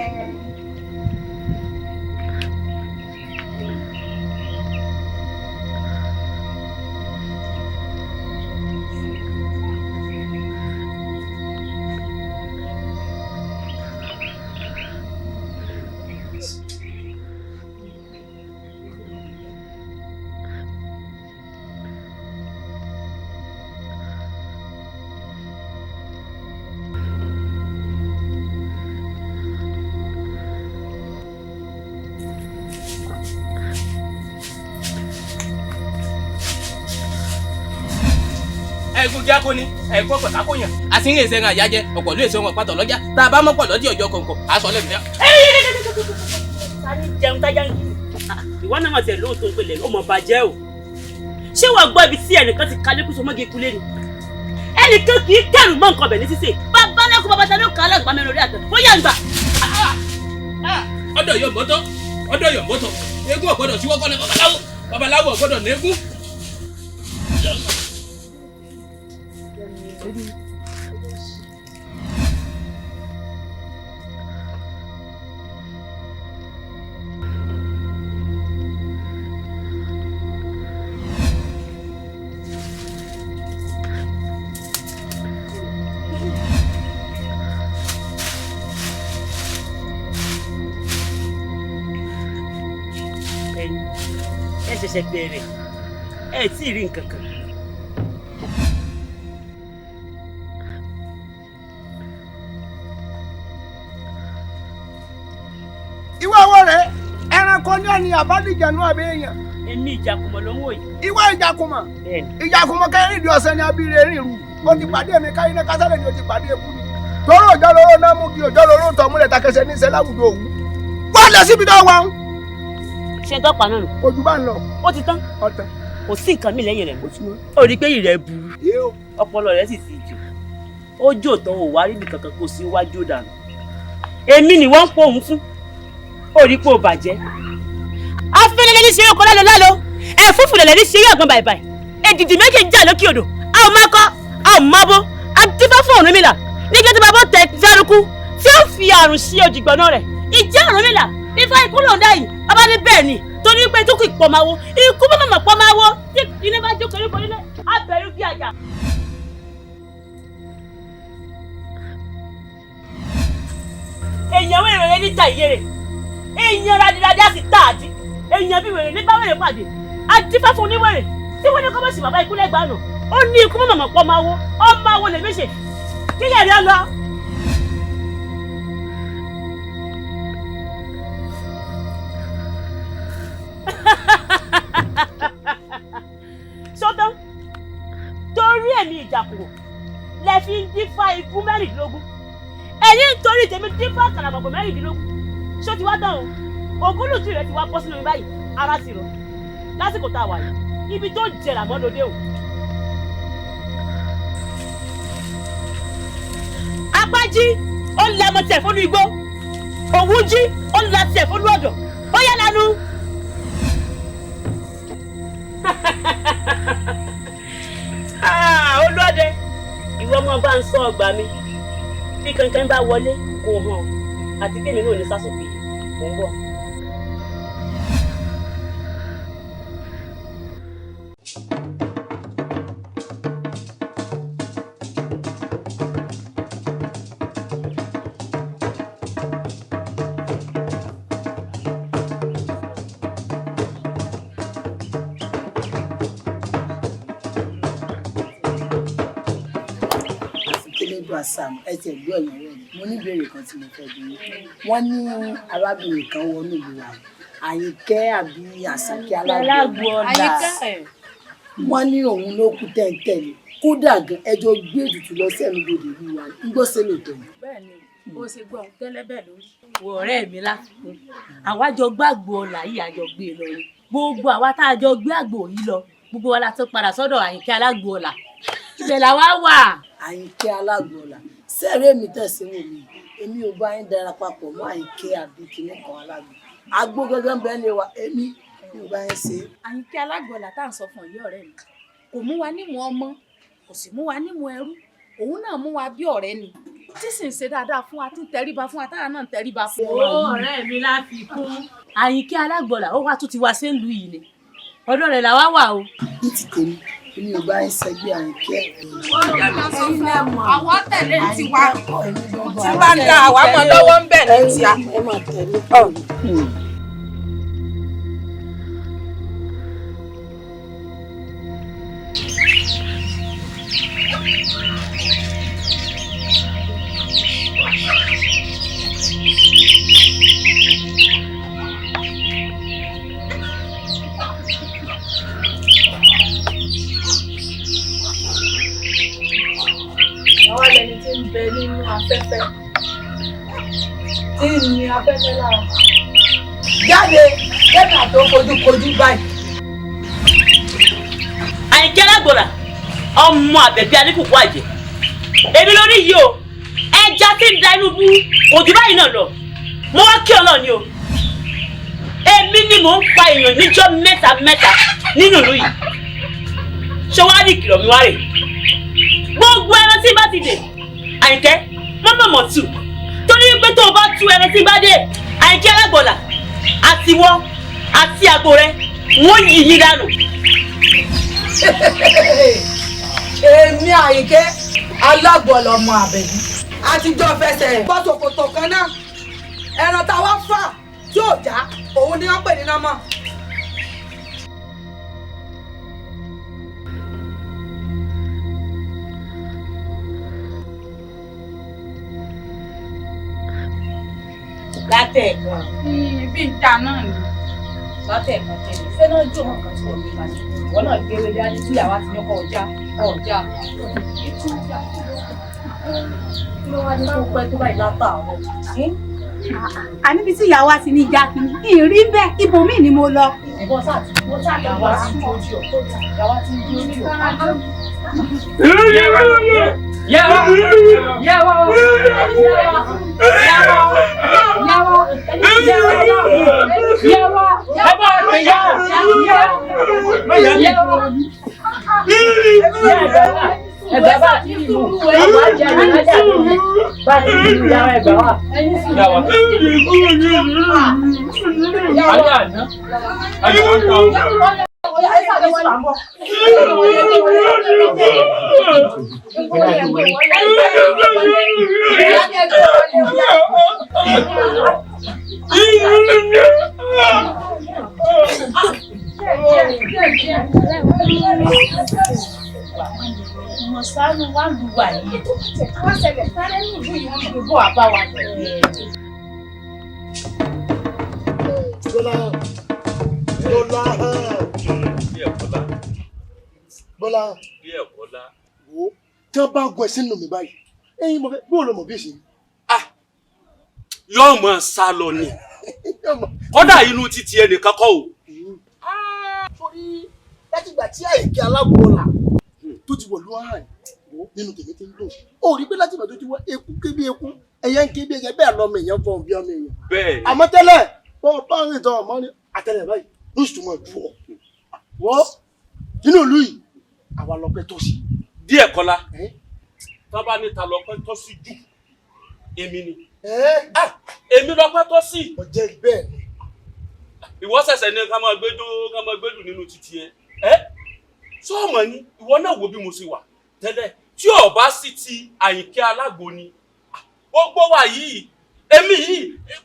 ẹ̀gún jákó ni ẹ̀gbọ́n pẹ̀kákó yàn àti ń rèé sẹ́ran àyájẹ́ ọ̀pọ̀ ló èso wọn pàtó lọ́jà tá a bá mọ́pọ̀ lọ́dí ọjọ́ kọ̀ọ̀kan aṣọ lẹ́nu náà. sáré jẹun tájà ń kí ìwọ náà máa tẹ̀ lóòótọ́ ń pelẹ̀ ọmọ bàjẹ́ o ṣé wàá gbọ́ ibi tí ẹnìkan ti ka lẹ́kùn sọmọ́gì kulé ni ẹnìkan kì í kẹrù mọ́ nǹkan ọbẹ̀ ní sísè bàbá lẹ́kùn bàbá tẹ̀lé òkà alágbá mẹ́rin orí àtẹ ó yà ń gbà. ọ̀dọ̀ yóò mọ́tọ́ eégún ọ̀gbọ́dọ̀ tí wọ́n kọ́ ní babaláwo ọ̀gbọ́dọ̀ ní eégún. ẹ ṣẹ̀ṣẹ̀ bẹ̀rẹ̀ ẹ tí ì rí nǹkan kan. ìwọ owó rẹ ẹranko ní ẹni àbádìjẹnu àbẹ èèyàn. èmi ìjàkùmọ̀ ló ń wò yìí. ìwọ ìjàkùmọ̀ kẹrin ìdí ọ̀sẹ̀ ni abíire rìnrù o ti pàdé mi káyé ní kásálẹ̀ ni o ti pàdé eku ni tóró òjò lóró náà mú kí òjò lóró tọ̀ múlẹ̀ takẹsẹ̀ ní ìṣẹ́ láwùjọ òwú wọ́n lọ síbi náà wọ́n ṣe ń tọ́pa náà nù. ojú bá ń lọ. ó ti tán. ọ̀tán. kò sí nǹkan mi lẹ́yìn rẹ̀ mọ́. ó rí i pé ìrẹ́ burú. ọpọlọ rẹ̀ sì ti jò. ó jò tán ò wá rí ibi kankan kó sí iwájú dànù. èmi ni wọ́n ń pò òun fún. ó rí i pé ó bàjẹ́. afẹ́lẹ́lẹ́ ní ṣeré ọkọ lálọ́ lálọ́ ẹ̀fúfù lẹ̀lẹ́ ní ṣeré àgbọn bàìbàì. èdìdì méjì jà lókè odò. a ò máa kọ́ a ò máa bó a dífá fún Ọ̀rúnmìlà nígbà tí bàbá tẹ fẹ́rukú tí ó fi àrùn sí òjìgbọ́nà rẹ̀. ìjẹ́ Ọ̀rúnmìlà ifá ikú lòun dá yìí bàbá ní bẹ́ẹ̀ ni torí pé tó kù ìpọ̀ máa wo ikú bá màmá pọ̀ máa wo tí ilé bá jókòó nípa nílé abẹ́rú bí àjà. èèyàn wèrè ní ta ìyèrè èèyàn radìradì á sì tà àdí èèyàn bí wèrè ní bá wèrè pàdé adífá fún oníwèrè tí wọ́n ní kọ́ bá sì bàbá ikú lẹ́gbàá nù ó ní ikú bá màmá pọ̀ máa wo ọmọ àwọn lè méṣe kíyẹ̀ rí ọ lọ. sọ́tán torí èmi ìjàkùrọ̀ lẹ fi ń dífá ikú mẹ́rìndínlógún ẹ̀yin nítorí tèmi dífá kàlàmọ̀gbọ̀ mẹ́rìndínlógún ṣó ti wá tán o ògúnlùtì rẹ ti wá bọ́ sínú mi báyìí ara ti rọ lásìkò tá a wà yìí ibi tó jẹrà mọ́ lóde o. apájí ó ń lamọ tẹ̀ fónú igbó òwú jí ó ń la tẹ̀ fónú ọ̀dọ̀ ó yá lanu. olóde ìwọ ọmọ bá ń sọ ọgbà mi bí kankan bá wọlé kò hàn àti kémi náà ní sásòkè mò ń bọ̀. Sam ẹ ti gbọ́ ìyàwó mi mo ní ìbéèrè kan tí mo fẹ́ bí wọ́n ní arábìnrin kan wọnú ìlú wa Àyìnkẹ́ àbí Àṣàkẹ́ Alágbọ̀ọ́lá wọ́n ní òun ló kú tẹ́ńtẹ́lẹ̀ kódà gan ẹjọ́ gbé ètùtù lọ sí ẹnu gbòdì ìlú wa nígbó sẹ́lẹ̀ tó ní. bẹ́ẹ̀ni bó ṣe gbọ́ ohun tẹ́lẹ̀ bẹ́ẹ̀ lórí. wo ọ̀rẹ́ mi láfikún àwa jọ gbàgbọ́ ọ̀la yìí àjọ gbé e lọ ni gbogbo àwa tá a jọ gbé àgbò yìí lọ gbogbo wa la tó padà sọ́dọ̀ Àyìnkẹ́ Alágbọ̀ọ́lá ibẹ̀ làwa wà. Àyìnkẹ́ Alágbọ̀ọ́lá sẹ́rẹ́ mi tẹ̀sí wò mí èmi ò bá yín dara papọ̀ mọ́ Àyìnkẹ́ àbí kinní kan Alágbọ̀ọ́lá agbó gángan bẹ́ẹ̀ lè wa èmi ò bá yín ṣe. Àyìnkẹ́ Alágbọ̀ọ́lá tá à ń sọ fún ọ̀yẹ́ ọ̀rẹ́ mi kò mú wa nímú ọmọ kò sì mú wa nímú ẹrú òun náà mú wa bí ọ̀rẹ́ ni tí sì ń ṣe dáadáa fún wa tí ń tẹríba fún wa táwa náà ń tẹríba fún wa. ọ̀rẹ́ mi láfikún Àyìnkẹ́ Alágbọ̀ọ́lá ó wá tún ti wá sẹ́ńlú yìí ni ọ̀dọ̀ rẹ̀ làwa wà o. ní ti tèmi èmi ò bá yín ṣẹgbẹ́ Àyìnkẹ́. àwọn tẹ̀lé ti wá tí bá ń da àwa mọ́ lọ́wọ́ ń bẹ̀ ní tíá. ẹ máa tẹ̀lé. Àwa lẹni tí ń bẹ nínú afẹ́fẹ́ tí ń ní afẹ́fẹ́ lára. Jáde kẹ́kà tó kojúkojú báyìí. Àyìnkẹ́ Alágbọ̀ọ́lá ọmọ Àbẹ̀bí Aníkùkù àjẹ́ èmi lórí yìí o ẹja tí ń da inú bú òjò báyìí náà lọ mo wá kí Ọlọ́run ni o èmi ni mò ń pa èèyàn níjọ́ mẹ́ta mẹ́ta nínú ìlú yìí ṣé wàá ní ìkìlọ̀ mi wá rè gbogbo ẹran tí bá ti dè Àyìnkẹ́ mọ́mọ́mọ́ tù torí pé tó o bá tú ẹran tí bá dé Àyìnkẹ́ Alágbọ̀ọ́lá àtiwọ́ àti àgbo rẹ wọ́n yí yín dànù. Èmi Àyìnkẹ́ Alágbọ̀ọ́lá ọmọ Àbẹ̀bí àtijọ́ fẹsẹ̀ bọ́ ṣòkòtò kan náà ẹran tá a wá fà tí ò já òun ni wọ́n pè ní nọ́mọ̀. látẹ̀ẹ̀kan. bí n ta náà ni. látẹ̀ẹ̀kan tẹ̀lé ṣé náà jó hàn kan tí wọ́n gbé kalẹ̀ wọ́n náà gbé wẹ́lẹ́ á ní tí àwa ti ní kọ́ ọjà ọjà. kí ló wá ní kó pẹ́ tó báyìí látàárọ̀ àníbi tí ìyàwó àti ní ìjà kìíní ìrí bẹ́ẹ̀ ibòmíì ni mo lọ. ìbọn sáà ti yàwó àti ojú ọ̀ yàwó àti ojú ọ̀. Ẹgbẹ́ bá ti rí mú ọmọ ajé àjẹ́jà lórí bá ti rí mú yàrá ẹgbẹ́ wà. Yàwó. Ayé àná. Ayé wọ́n ta ọ̀hún. Mo sáré wá lù wà yìí. Wọ́n ṣẹlẹ̀ sáré ní ìlú yìí wọ́n gbé bọ́ àbá wa. Bọ́lá wo tí wọ́n bá gun ẹ̀sìn nù mí báyìí ẹ̀yin mo fẹ́ bí olùmọ̀ bí èsì. Yóò mọ̀ sá lọ ni kódà inú títí ẹnìkan kọ́ o. Sórí látìgbà tí Àyìnkẹ́ Alágbọ̀ọ́lá tó ti wọ̀lú ààrẹ nínú tèmi ti ń dùn ó rí pé látìgbà tó ti wọ eku ké bí eku ẹyẹ ń ké bí ẹyẹ bẹ́ẹ̀ lọ́mọ èèyàn fọ́ bí ọmọ èèyàn. Bẹ́ẹ̀ àmọ́ tẹ́lẹ̀ bọ́ọ̀ bá ń rìn tán ọmọ ní àtẹlẹ báyìí ló sì tún mọ̀ jù ọ́ wọ́ nínú ìlú yìí àwa lọ́pẹ́ tó sí. díẹ̀ Kọ́lá tó bá ní ta lọ́pẹ́ tó sí jù èmi ni èmi lọ́pẹ́ tó sí. ọjẹ́ bẹ́ẹ̀ ni. Ìwọ ṣẹ̀ṣẹ̀ ní ká máa gbẹ́dùn nínú títí ẹ sọ́ọ̀mọ̀ ni ìwọ náà wo bí mo ṣe wà tẹ́lẹ̀ tí ò bá sí ti Àyìnkẹ́ Alágbo ni gbogbo wa yìí èmi yìí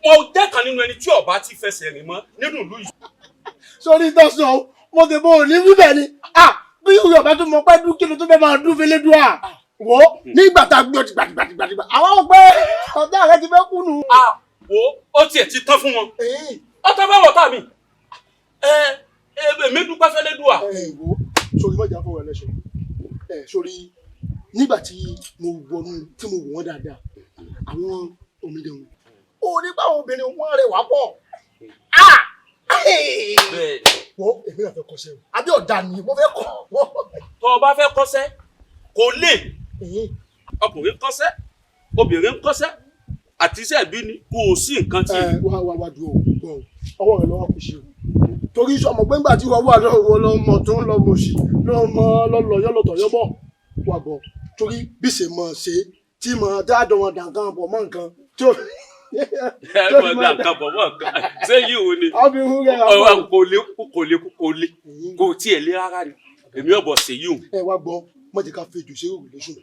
mo dẹ́kan nínú ẹni tí ò bá ti fẹsẹ̀ rìn mọ́ nínú ìlú yìí. Sórí tọ́sán mo ti bọ́ òní wíbẹ̀ ni bí Yorùbá tó mọ pẹ́ dún kí ló tó fẹ́ máa dún fẹ́lẹ́ dún wo nígbà tá a gbé ọtí gbàdìgbàdìgbà àwọn ọgbẹ́ ọ̀tá rẹ ti fẹ́ kú nù. Wo ó tiẹ̀ ti tán fún wọn ọtá bá wọ̀ tá mi èmi dúpẹ́ fẹ́lẹ́ dùn à. Wo sórí mọ́jà fọwọ́ ẹlẹ́ṣọ́ sórí nígbà tí mo wọnú tí mo wò wọ́n dáadáa àwọn omidan ò ní báwọn obìnrin wọn rẹwà pọ̀ wo èmi náà fẹ́ kọ́ṣẹ́ o àbí ọ̀dà ni mo fẹ́ kọ́. Tó o bá fẹ́ kọ́ṣẹ́ kò lè ọkùnrin kọ́ṣẹ́ obìnrin kọ́ṣẹ́ àti iṣẹ́ ìbí ni kò sí nǹkan tí. wá dúró ọwọ́ rẹ lọ́wọ́ kò ṣe o torí ọmọ gbẹ́ngbà tí wọ́n wà lọ́wọ́ lọ́mọ tó ń lọ mọ̀ọ́sì lọ́mọ lọ́lọ́ yọ́lọ́tọ̀ yọ́bọ̀ wà bọ̀ torí bí ṣe mọ̀ ṣe tí mọ̀ dáadọ́ wọn dàǹkan bọ̀ mọ́ nǹkan tó. Ẹ mọ̀ dàǹkan bọ̀ mọ́ nǹkan ṣé yìí wo ni kò lè kò tiẹ̀ lé rárá ni èmi ọ̀bọ̀ ṣe yìí o. Ẹ wá gbọ́ mọ̀jẹ̀ ká fejò ṣe òrùlé sùn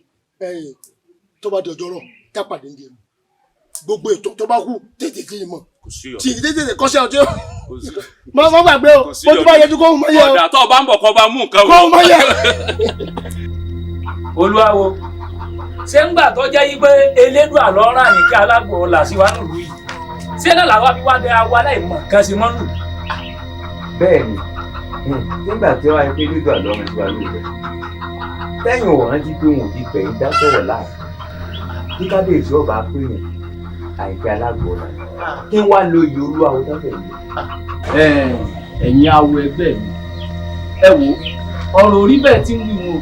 tó bá di ọjọ́ rọ̀ ká pàdé ní ẹ̀mí gbogbo ètò tó bá kú tètè tí ì mọ̀ tí ì tètè kọ́ṣẹ́ ọjọ́ mọ gbàgbé o mo tún bá yẹjú kóhùn mọ́ yẹ o. ọ̀dà tó o bá ń bọ̀ kọ́ bá mú nǹkan o. kóhùn mọ́ yẹ. Olúwawo ṣé ń gbà tó jẹ́ yí pé Elédùà ló rán Àyìnkẹ́ Alágbọ̀ọ́lá sí wa nílùú yìí ṣé náà làwa fi wá dé awa aláìmọ̀ kan sí mọ́nù. Bẹ́ẹ̀ni nígbà tí wọ́n á yẹ pé Elédùà ló rán sí wa nílùú rẹ̀ lẹ́yìn òwòrán jí pé wọn ò di pẹ̀yìn dá sọ̀rọ̀ láàrin kí kábíyèsí ọba pé yẹn Àyìnkẹ́ Alágbọ̀ọ́lá kí wá lo iye Olúwawo dábẹ̀ yìí. Ẹ̀yin awo ẹgbẹ́ mi ẹ wo ọ̀rọ̀ orí bẹ́ẹ̀ tí ń wí wọn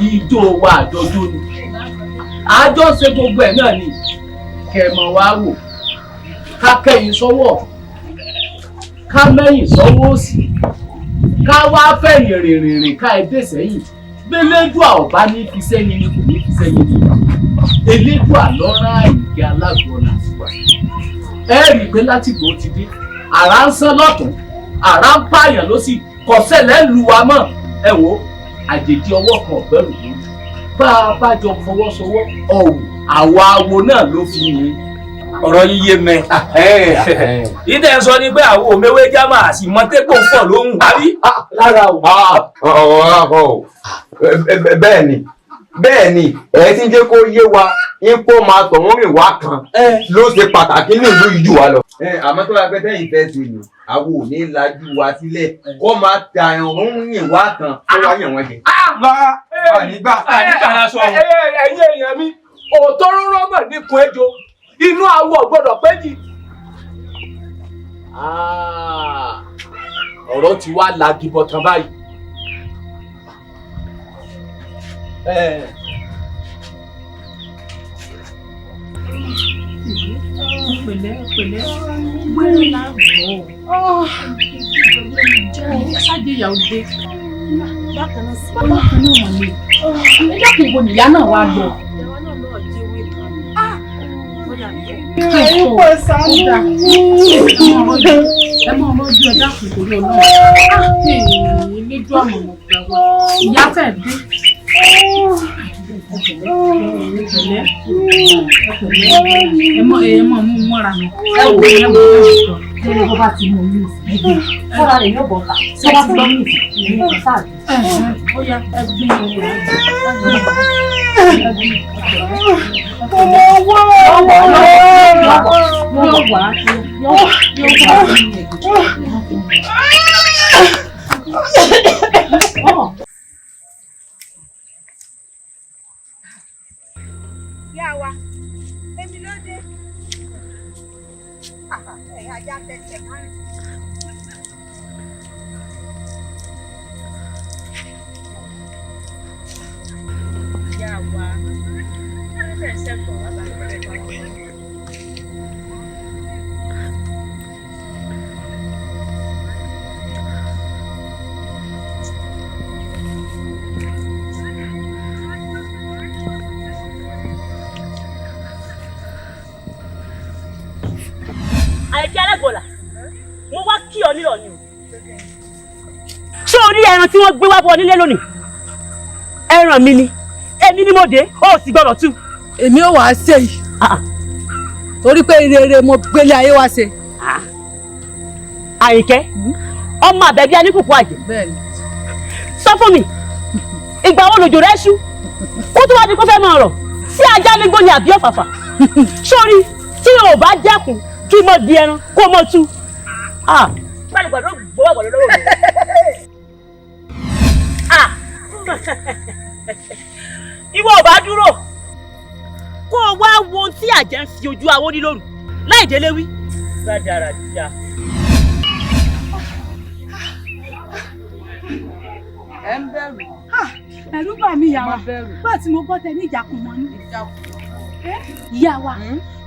ijó wa àjọjó ni àjọ ṣe gbogbo ẹ̀ náà ni kẹmọ wa wò ká kẹ́yìn sọ́wọ́ ká mẹ́yìn sọ́wọ́ òsì ká wá fẹ̀yìn rìnrìn ká ẹ dé sẹ́yìn bẹ́lẹ́dùà ọ̀bá ní fi sẹ́yìn ni kò ní fi sẹ́yìn ni Elédùà ló rán Àyìnkẹ́ Alágbọ̀ọ́lá sí wa ẹ rí i pé látìgbò ti dé àrá ń sán lọ́tún àrá ń pààyàn ló sì kọ̀sẹ̀lẹ̀ lu wa mọ́ ẹ wò àjèjì ọwọ́ kan ọ̀gbẹ́rù ló bá a bá jọ fọwọ́sowọ́ ọ̀hún àwa awo náà ló fi yín. ọ̀rọ̀ yín yé mẹ́. ìdẹ́ sọ ni pé àwọn òmèwé jámà àti mọ́tẹ́gbò ń pọ̀ lóhùn àbí. lára o bẹ́ẹ̀ ni ẹ̀ ti ń jẹ́ kó yé wa ipò máa tọ̀ wọ́n rìn wá kan ló ṣe pàtàkì ní ìlú ìjù wa lọ. àmọ́ tó bá pẹ́ tẹ́yìn fẹ́ ṣe nù àwọn ò ní lajú wa sílẹ̀ kó máa ta ẹ̀rùn rìn wá kan kó wá yàn wọ́n jẹ. ànígbà la sọ. ẹ̀yin èèyàn mi òótọ́ rọ́rọ́ bẹ̀ níkun ẹjọ́ inú awo gbọ́dọ̀ péjì. ọ̀rọ̀ ti wá lagibọ̀ tán báyìí. pẹ̀lẹ́ gbẹ́rẹ́ la bọ̀ ṣáàjì ìyàwó dé bákan náà sí bákan náà mọ̀ ní ẹ dákun ìbò nìyá náà wá lọ. ìyàwó náà lọ́ọ̀ jí wí kan. Ẹ̀rọ ìsànú. Ẹ máa lọ́jú ẹ dákun torí Ọlọ́run. Iléjú àmọ̀mọ̀ gbà wá. Ìyá fẹ́ dé. Ẹ mọ̀ mú mọ́ra mi. Ẹ wò ẹ wò ẹ sọ. Lórí bó bá ti mú mi ìsìn. Fọ́ra rẹ̀ yóò bọ̀ ká. Ṣé bá ti lọ mí ìsìn? Èmi kò sáà. Ó yá ẹ gbé mi rẹ̀. Ọmọ wá Yá wa, èmi ló dé. Ẹ̀yà ajá tẹ̀sẹ̀ máa ń. Yá wa, ẹ̀ ṣẹ̀kọ̀ wá bá ń bá wọn. Àyẹ̀kẹ́ Alágbọ̀là, mo wá kí ọ nílò ni o. Ṣé o rí ẹran tí wọ́n gbé wá bọ̀ nílé lónìí? Ẹran mi ni, èmi ni mo dé, ó sì gbọ́dọ̀ tú. Èmi ò wá ṣe yìí. Torí pé rere mo gbélé ayé wá ṣe. Àyìnkẹ́, ọmọ àbẹ̀bí aníkùkù àjẹ́. Bẹ́ẹ̀ni. Sọ fún mi, ìgbà wo lòjò rẹ̀ ṣú? Ó tún wá di kó fẹ́ mọ ọ̀rọ̀ sí ajá nígbó ni àbí ọ̀fàfà. Sórí tí o bá dẹ́kun kí mo di ẹran kó mo tú. Báyìí gbọ́dọ̀ gbowó gbọ́dọ̀ lọ́wọ́ mi. Ìwọ ò bá dúró kó o wá wo ohun tí àjẹ́ ń fi ojú awó ní lóru láì délé wí. Rádaràdà. Ẹ ń bẹ̀rù. Ẹ̀rù bà mí ìyá wa. Bá tí mo gbọ́ tẹ ní ìjàkùn mọ́ ní. Ìyá wa,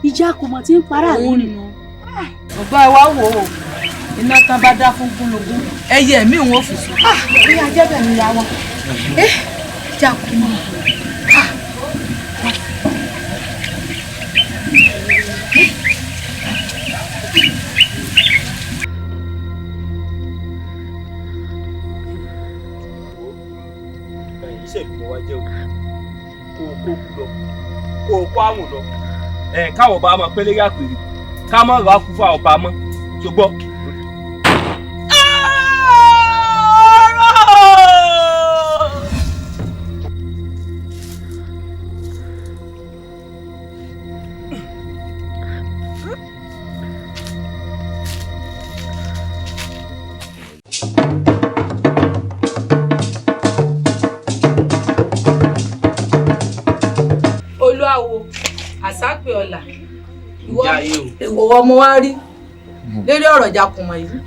ìjàkùmọ̀ tí ń para àwọn nínú. Ọgbọ́n ẹ wá wò ó. Iná tán bá dá fún gúnlógún. Ẹyẹ mi ò fi sùn. Bí ajẹ́ bẹ̀ ni ìyá wa. Ìjàkùmọ̀. Iṣẹ́ ìlú wa jẹ́ o kó o kó kú lọ kó o kó àrùn lọ káwọn ọba máa pẹ́lẹ́ yà pèrè ká má ra kú fún àwọn ọba mọ́ ṣùgbọ́n. Olúawo àsápè ọ̀la ìwọ ọmọ wa rí lérí ọ̀rọ̀ Jàkùmọ̀ yìí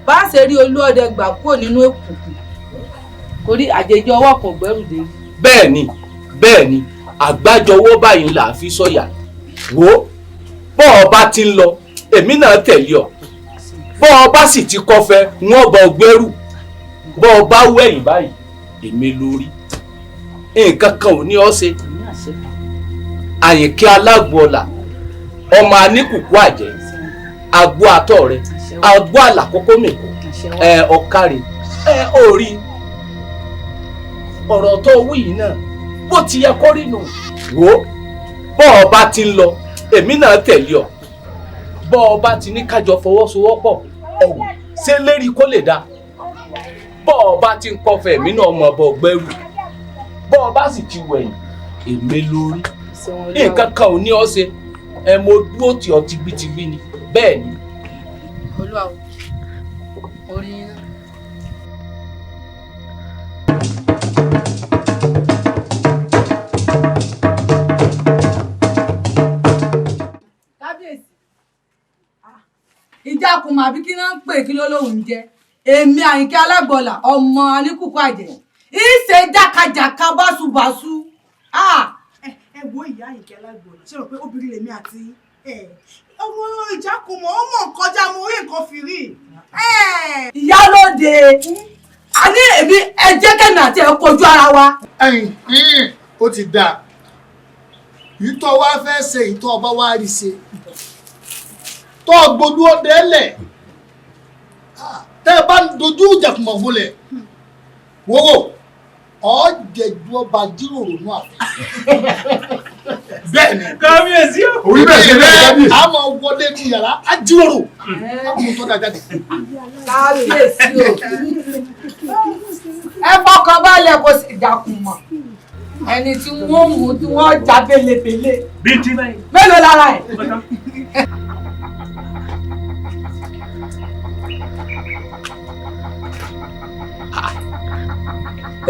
bá a ṣe rí Olúọdẹ gbà kúrò nínú èkùnkùn torí àjèjì ọwọ́ kan gbẹ́rù dé. bẹ́ẹ̀ni àgbájọwọ́ báyìí là á fi sọ̀yà wò bọ́ ọ bá ti ń lọ èmi náà tẹ̀lé ọ bọ́ ọ bá sì ti kọfẹ́ wọ́n bọ gbẹ́rù bọ́ ọ bá wẹ̀yìn báyìí èmi lórí nǹkan kan ò ní ọ ṣe. Àyìnkẹ́ Alágbọ̀là ọmọ aníkùkù àjẹ́ agbó àtọ̀ rẹ agbó àlàkókò mẹ́kọ ọ̀kàrẹ̀ orí ọ̀rọ̀ tó wí yìí náà bó ti yẹ kó rí nù wò bọ́ ọ bá ti ń lọ èmi náà tẹ̀lé ọ bọ́ ọ bá ti ní kájọ fọwọ́sowọ́pọ̀ ẹ̀wù ṣé lérí kó lè dáa bọ́ ọ bá ti ń kọfẹ́ èmi náà mọ̀ bọ́ gbẹ́rù bọ́ ọ bá sì ti wẹ̀yìn èmi lórí nǹkan kan ò ní ọ ṣe mo dúró tì ọ tìgbìtìgbì ni bẹ́ẹ̀ ni. Olúawo orí yín náà. ìjákùnmọ̀ àbí kí náà ń pè kí ló lóun jẹ èmi Àyìnkẹ́ Alágbọ̀là ọmọ Aníkùkù Àjẹ́ ìṣe jákàjàká báṣubàṣu. ẹ wo ìyá Àyìnkẹ́ Alágbọ̀là ṣé rò pé obìnrin lèmi àti ọmọ ìjákùnmọ̀ ọmọ kọjá mo rí nǹkan fi rí. ìyálóde a ní èmi ẹ jẹ́ kẹ́mi àti ẹ kojú ara wa. ó ti dáa ìtọ́ wa fẹ́ ṣe ìtọ́ ọba wa rí ṣe tọ́ gbójú ọdẹ lẹ̀ tẹ́ ẹ bá ń dojú ìjàkùmọ̀ wọlé wọ́wọ́ ọ̀jẹ̀jú ọba jíròrò náà bẹ́ẹ̀ ni kábíyèsí o. orí bẹ́ẹ̀ ṣe bẹ́ẹ̀ kábíyèsí a máa wọlé ní yàrá a jíròrò a mú tó dájá dé. kábíyèsí o ẹ fọkàn balẹ̀ kó sì Ìjàkùmọ̀ ẹni tí wọ́n mú tí wọ́n já belebele bíi tí báyìí mélòó lára ẹ̀.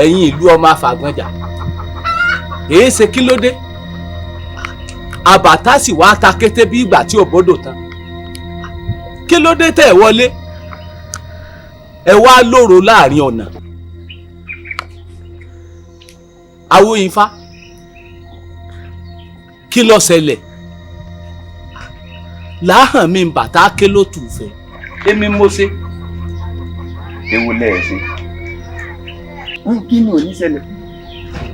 ẹ̀yin ìlú ọmọ Afàgbọ́njà èé ṣe kí ló dé àbàtà sì wá ta kété bí ìgbà tí ò bódò tán kí ló dé tẹ́ ẹ wọlé ẹ wá lóru láàrin ọ̀nà Awóyinfá kí ló ṣẹlẹ̀ láhàn mi bàtà ké ló tù fẹ́ èmi mo ṣe. ewu lẹ́ẹ̀ṣẹ̀ kí ni ò ní ṣẹlẹ̀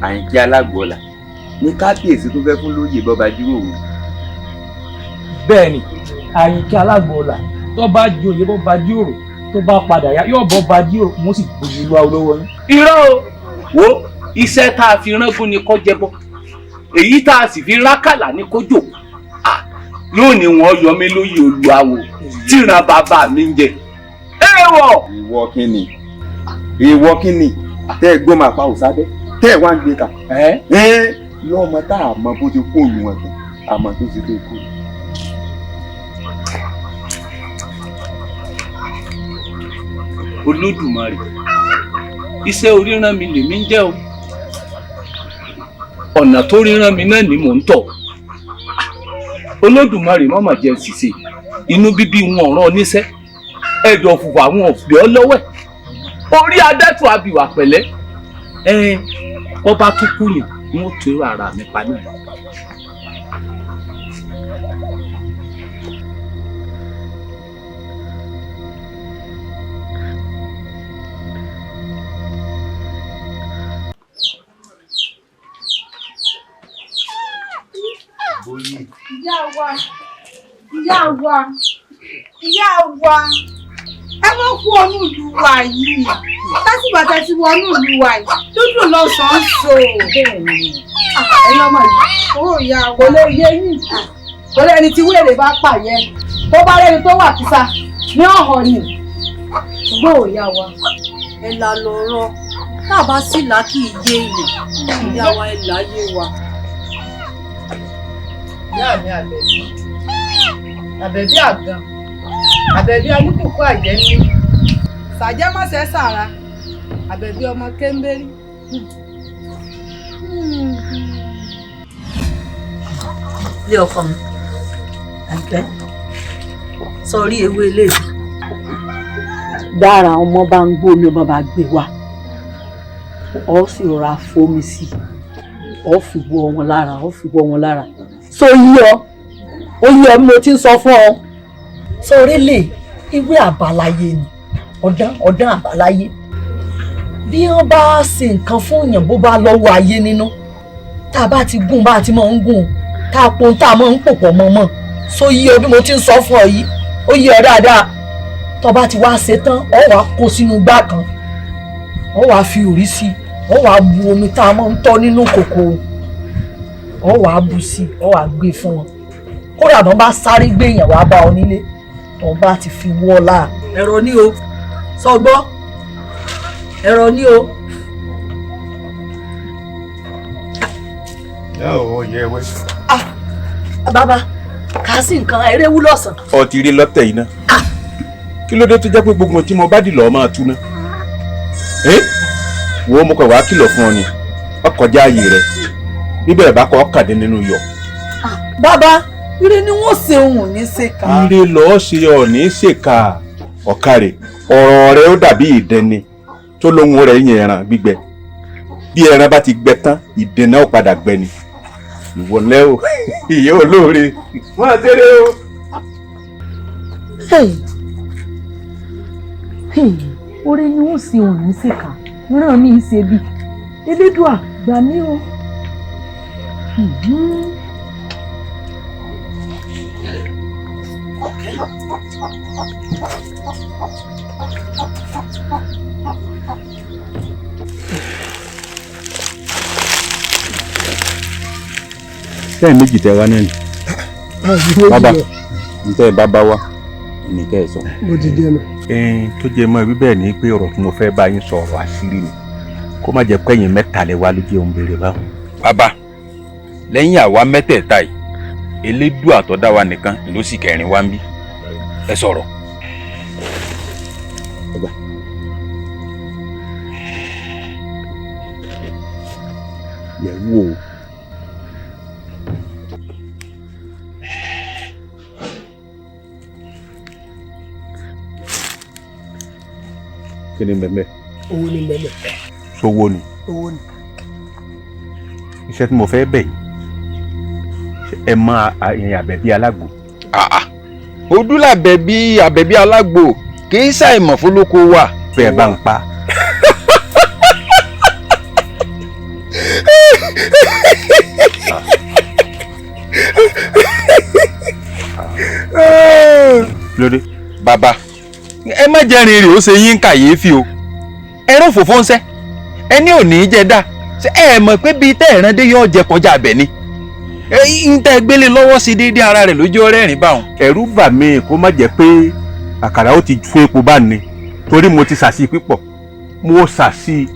Àyìnkẹ́ Alágbọ̀là ní kábíyèsí tó fẹ́ fún lóyè bọ́ba jíròrò. bẹ́ẹ̀ ni Àyìnkẹ́ Alágbọ̀là tó bá joyè bọ́ba jíròrò tó bá padà yá yóò bọ́ba jíròrò mo sì gbòye ìlú Awólọ́wọ̀ yín. irọ́ o wo iṣẹ́ tá a fi rángun ni kó jẹ bọ́ èyí tá a sì fi rákàlà ni kó jò yóò ní wọn yọ mí lóyè Olúawo tíran bàbá mi ń jẹ. ìwọ kí ni tẹ́ ẹ gbọ́ máa pa òsábẹ́ tẹ́ ẹ wá ń gbé ta lọ́mọ tá a mọ bó ti kó òyìn wọn tán àmọ́ tó ti tó kú. Olódùmarè iṣẹ́ oríran mi lèmi ń jẹ́ o ọ̀nà tó ríran mi náà ni mò ń tọ̀ Olódùmarè má mà jẹ́ ṣìṣe inú bíbí wọn ọ̀ràn oníṣẹ́ ẹ̀dọ̀ fùfà wọn ò fi ọ́ lọ́wẹ̀ orí adẹ́tù abìwà pẹ̀lẹ́ wọ́n bá tún kú yàn wọ́n tó èrò ara mi pa náà. ìyá wa ẹ má kú ọnú ìlú wa yìí lásìgbà tẹ́ ti wọnú ìlú wa yìí dúdú lọ́sàn-án so. ẹ̀yin ọmọ yìí owó ìyá wa kò lè yé yín kò lè ẹni tí wéèrè bá pààyẹ tó bá rẹni tó wà kísà ní ọ̀hún ni ṣùgbọ́n ò yá wa. ẹ là lọ́rọ̀ tá a bá sì là kí iye èèyàn ìyá wa ẹ láyé wa. ìyá mi Àbẹ̀bí àgàn Àbẹ̀bí Aníkùkù Àjẹ́ ní sàjẹ́mọ́sẹ̀ sàrà Àbẹ̀bí ọmọ kéńbérí. ilé ọkọ mi Àyìnkẹ́ sọrí ewé eléyìí dára ọmọ bá ń gbómi ọmọ bá gbé wa ọ sì rọra fomi sí ọ fi wọ wọn lára ọ fi wọ wọn lára so yí ọ ó yí ọ bí mo ti ń sọ fún ọ sórí lè ewé àbáláyé ni ọdán àbáláyé bí wọn bá ṣe nǹkan fún èèyàn bó bá lọ́wọ́ ayé nínú tá a bá ti gún bá a ti máa ń gún tá a pon tá a máa ń pòpọ̀ mọ́mọ́ so yí ọ bí mo ti ń sọ fún ọ yìí ó yí ọ dáadáa tó bá ti wá ṣe tán ọ wàá kó sínú gbá kan ọ wàá fi òrí sí ọ wàá bu omi tá a máa ń tọ́ nínú kòkò ọ wàá bu sí ọ wàá gbé fún wọn kódà tó bá sáré gbé èèyàn wá bá ọ nílé tó bá ti fi wọ́ ọ́ láà ẹ̀rọ ní o sọ gbọ́ ẹ̀rọ ní o. ó yẹ wẹ́. bàbá kà á sí nǹkan eré wú lọ́sàn. ọ ti rí lọ́tẹ̀ yìí ná kí ló dé tó jẹ́ pé gbogbo tí mo bá dì lọ́ọ́ máa tú ná wo mo kàn wá kìlọ̀ fún ọ ni ọkọjá ààyè rẹ bíbẹ̀ bá kọ́ kàdé nínú yọ. bàbá ire ni wọ́n ṣe òun ò ní ṣèkà. ire lọ́ọ́ ṣe ọ̀ní ṣèkà ọ̀kàrẹ̀ ọ̀rọ̀ rẹ̀ ó dàbí ìdẹni tó lóhun rẹ̀ yẹn ẹran gbígbẹ bí ẹran bá ti gbẹ tán ìdènà ó padà gbẹ ni ìwọlẹ́ o ìyá olóore wọ́n á ṣeré o. oore ni wọ́n ṣe òun ní ṣèkà ràn mí ṣe bí elédùà gbà mí o. sẹ́yìn méjì tẹ wá náà ni bàbá ntẹ́ ẹ bá bá wá nìkẹ́ ẹ sọ. bó ti dé nù. tó jẹ mọ́ ibi bẹ́ẹ̀ ni pé ọ̀rọ̀ tí mo fẹ́ bá yín sọ ọ̀rọ̀ àṣírí ni kó má jẹ́ pẹ́yìn mẹ́ta lẹ wá ló jẹ́ òun béèrè báwọn. bàbá lẹ́yìn àwa mẹ́tẹ̀ẹ̀ta yìí Elédùà tó dá wa nìkan ló sì kẹrin wá ń bí ẹ sọ̀rọ̀. yẹ̀ wò ó. kí ni mẹ́mẹ́. owó ni mẹ́mẹ́. sówó ni. owó ni. iṣẹ́ tí mo fẹ́ bẹ̀ yìí ẹ mọ ìrìn Àbẹ̀bí Alágbo. Odúlàbẹ̀ bí Àbẹ̀bí Alágbo kì í ṣàìmọ̀ fólókó wà. bẹ́ẹ̀ bá ń pa. lóde bàbá ẹ má jẹ́rìí rè ó ṣe yín kàyéfì o ẹ rò fòfó ń sẹ́ ẹ ní òní jẹ dá ẹ mọ̀ pé bíi tẹ́ ẹ̀ràn dé yóò jẹ kọjá abẹ ni ń tẹ́ gbélé lọ́wọ́ sí déédéé ara rẹ̀ lójú ọ̀rẹ́ rìn báwọn. ẹ̀rù bà mí kó má jẹ́ pé àkàrà ó ti fún epo bá ní torí mo ti sàṣì pípọ̀ mo sàṣì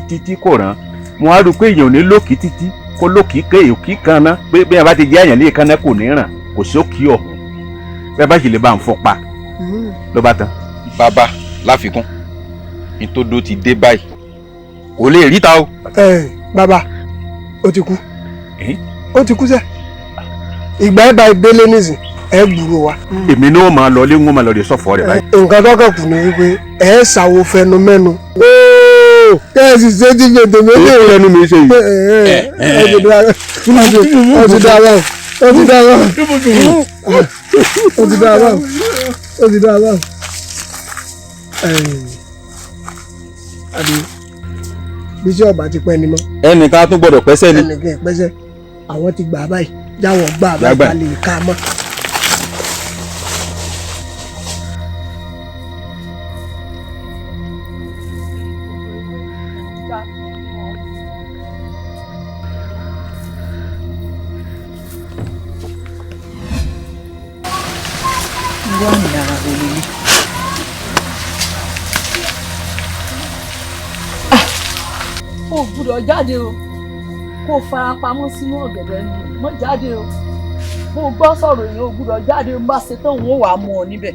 títí kò rán mo á rò pé èèyàn ò ní lókì títí kó lókì kéèkì kan ná pé bí wọn bá ti jẹ́ àyàn lé kan náà kò ní ràn kò sí òkì ọ̀hún bẹ́ẹ̀ bá sì lè bá ń fọ́ pa ló bá tán. bàbá láfikún nítòdó ti dé báyìí kò lè ríta o. bàbá ó ti kú ó ti kú sẹ́ ìgbà ẹ̀ bá délé nísìn ẹ̀ gbúrò wa. èmi náà máa lọ lé ń máa lọ rè sọ́fọ̀ rẹ̀ báyìí. nǹkan tó kàn kù ní wípé ẹ̀ ṣàwo fẹnu mẹ́nu. kẹ́ẹ̀sì ṣe ti fètè méjì rẹ̀. fẹnu mi ṣe yìí. ó ti dá wa ó ti dá wa ó ti dá wa ó ti dá wa ó ti dá wa. àbí bíṣọ̀bù àti pẹ́ni mọ́. ẹnìkan tún gbọ́dọ̀ pẹ́sẹ́ ni. ẹnìkan pẹ́sẹ́ àwọn ti gbà báyìí jáwọ́ gbà báyìí ká lè ká mọ́. o gbúdọ̀ jáde o kó fara pamọ́ sínú ọ̀gẹ̀dẹ̀ ni mọ́ jáde o bó gbọ́ sọ̀rọ̀ yẹn o gbúdọ̀ jáde o bá ṣe tán òun ó wà á mú ọ níbẹ̀.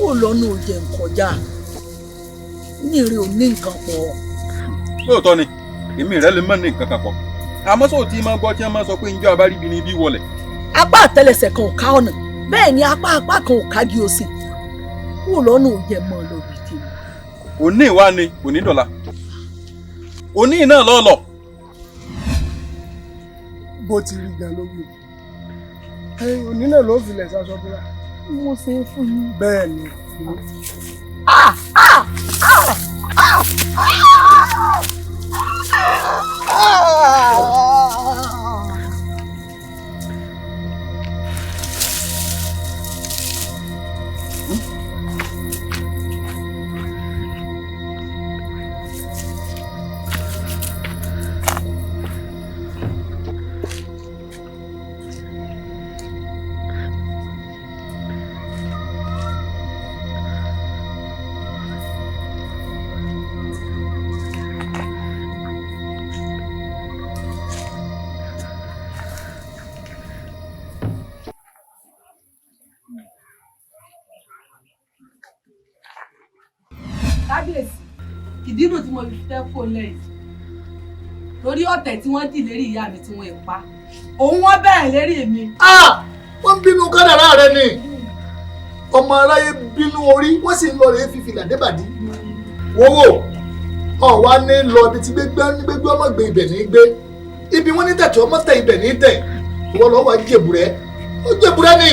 ó lọ́nà òjẹ̀ nkọjá ní èrè ò ní nǹkan pọ̀. lóòótọ́ ni èmi rẹ lè mọ̀ ní nǹkan kan pọ̀ àmọ́ sóò tí máa gbọ́ tí wọ́n máa sọ pé njọ́ abáríbi ni ibi wọlé. apá àtẹ́lẹsẹ̀ kan ò ká ọ̀nà bẹ́ẹ̀ ni apá kan ò ká gí o sí kó lọ́nà òjẹ mọ́ ọ lórí tèmi. òní ìwá ni òní dọ̀la òní náà lọ́ọ̀lọ́. bó ti rí gan lórí o òní náà ló filẹ̀ sásọ búra. mo ṣe é fún yín. bẹ́ẹ̀ ni. kábíyèsí ìdínú tí mo fi fẹ́ kó lẹ́yìn torí ọ̀tẹ̀ tí wọ́n dì lérí ìyá mi tí wọ́n pa òun wọ́n bẹ̀rẹ̀ lérí mi. wọ́n bínú kádàrá rẹ ni ọmọ aráyé bínú orí wọ́n sì ń lọ rèé fífi làdébàdí wọ́wọ́ ọ̀wá ní lọ ibi tí gbégbé ọmọ gbé ibẹ̀ ní gbé ibi wọ́n ní tẹ̀tí ọmọ tẹ̀ ibẹ̀ ní tẹ̀ ìwọ lọ wá jèbùrẹ́ ó jèbùrẹ́ ni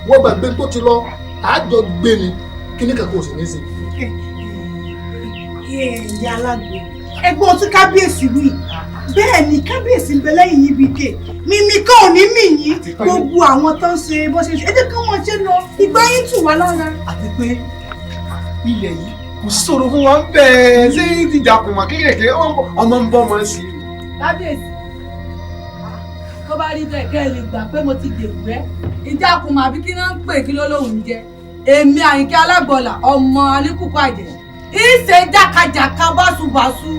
wọ́n gbàgbé tó ti lọ àjọ gbé ni kíní kan kò sì ní sí. ìyá alágbè ẹgbọ́n tí kábíyèsí wí bẹ́ẹ̀ ni kábíyèsí ń bẹ lẹ́yìn yín bíi ké mímí kan ò ní mì yín gbogbo àwọn tó ń ṣe bó ṣe ṣe ẹ jẹ́ kí wọ́n ṣe lọ ìgbà yín tù wá lára. àti pé ilẹ̀ yìí kò sí ṣòro fún wa bẹ́ẹ̀ ṣé ìdíjà kò mà kéékèèké ọmọ ń bọ́ ọmọ sí i. kábíyèsí tó bá rí bẹ́ẹ̀ kẹ́ ẹ lè gbà pé mo ti dèbù rẹ́ ìjà kùmà àbí kí náà ń pè kí ló lóun jẹ èmi Àyìnkẹ́ Alágbọ̀là ọmọ Alíkùkù Àjẹ́ ìṣe jákàjàká báṣubàṣu.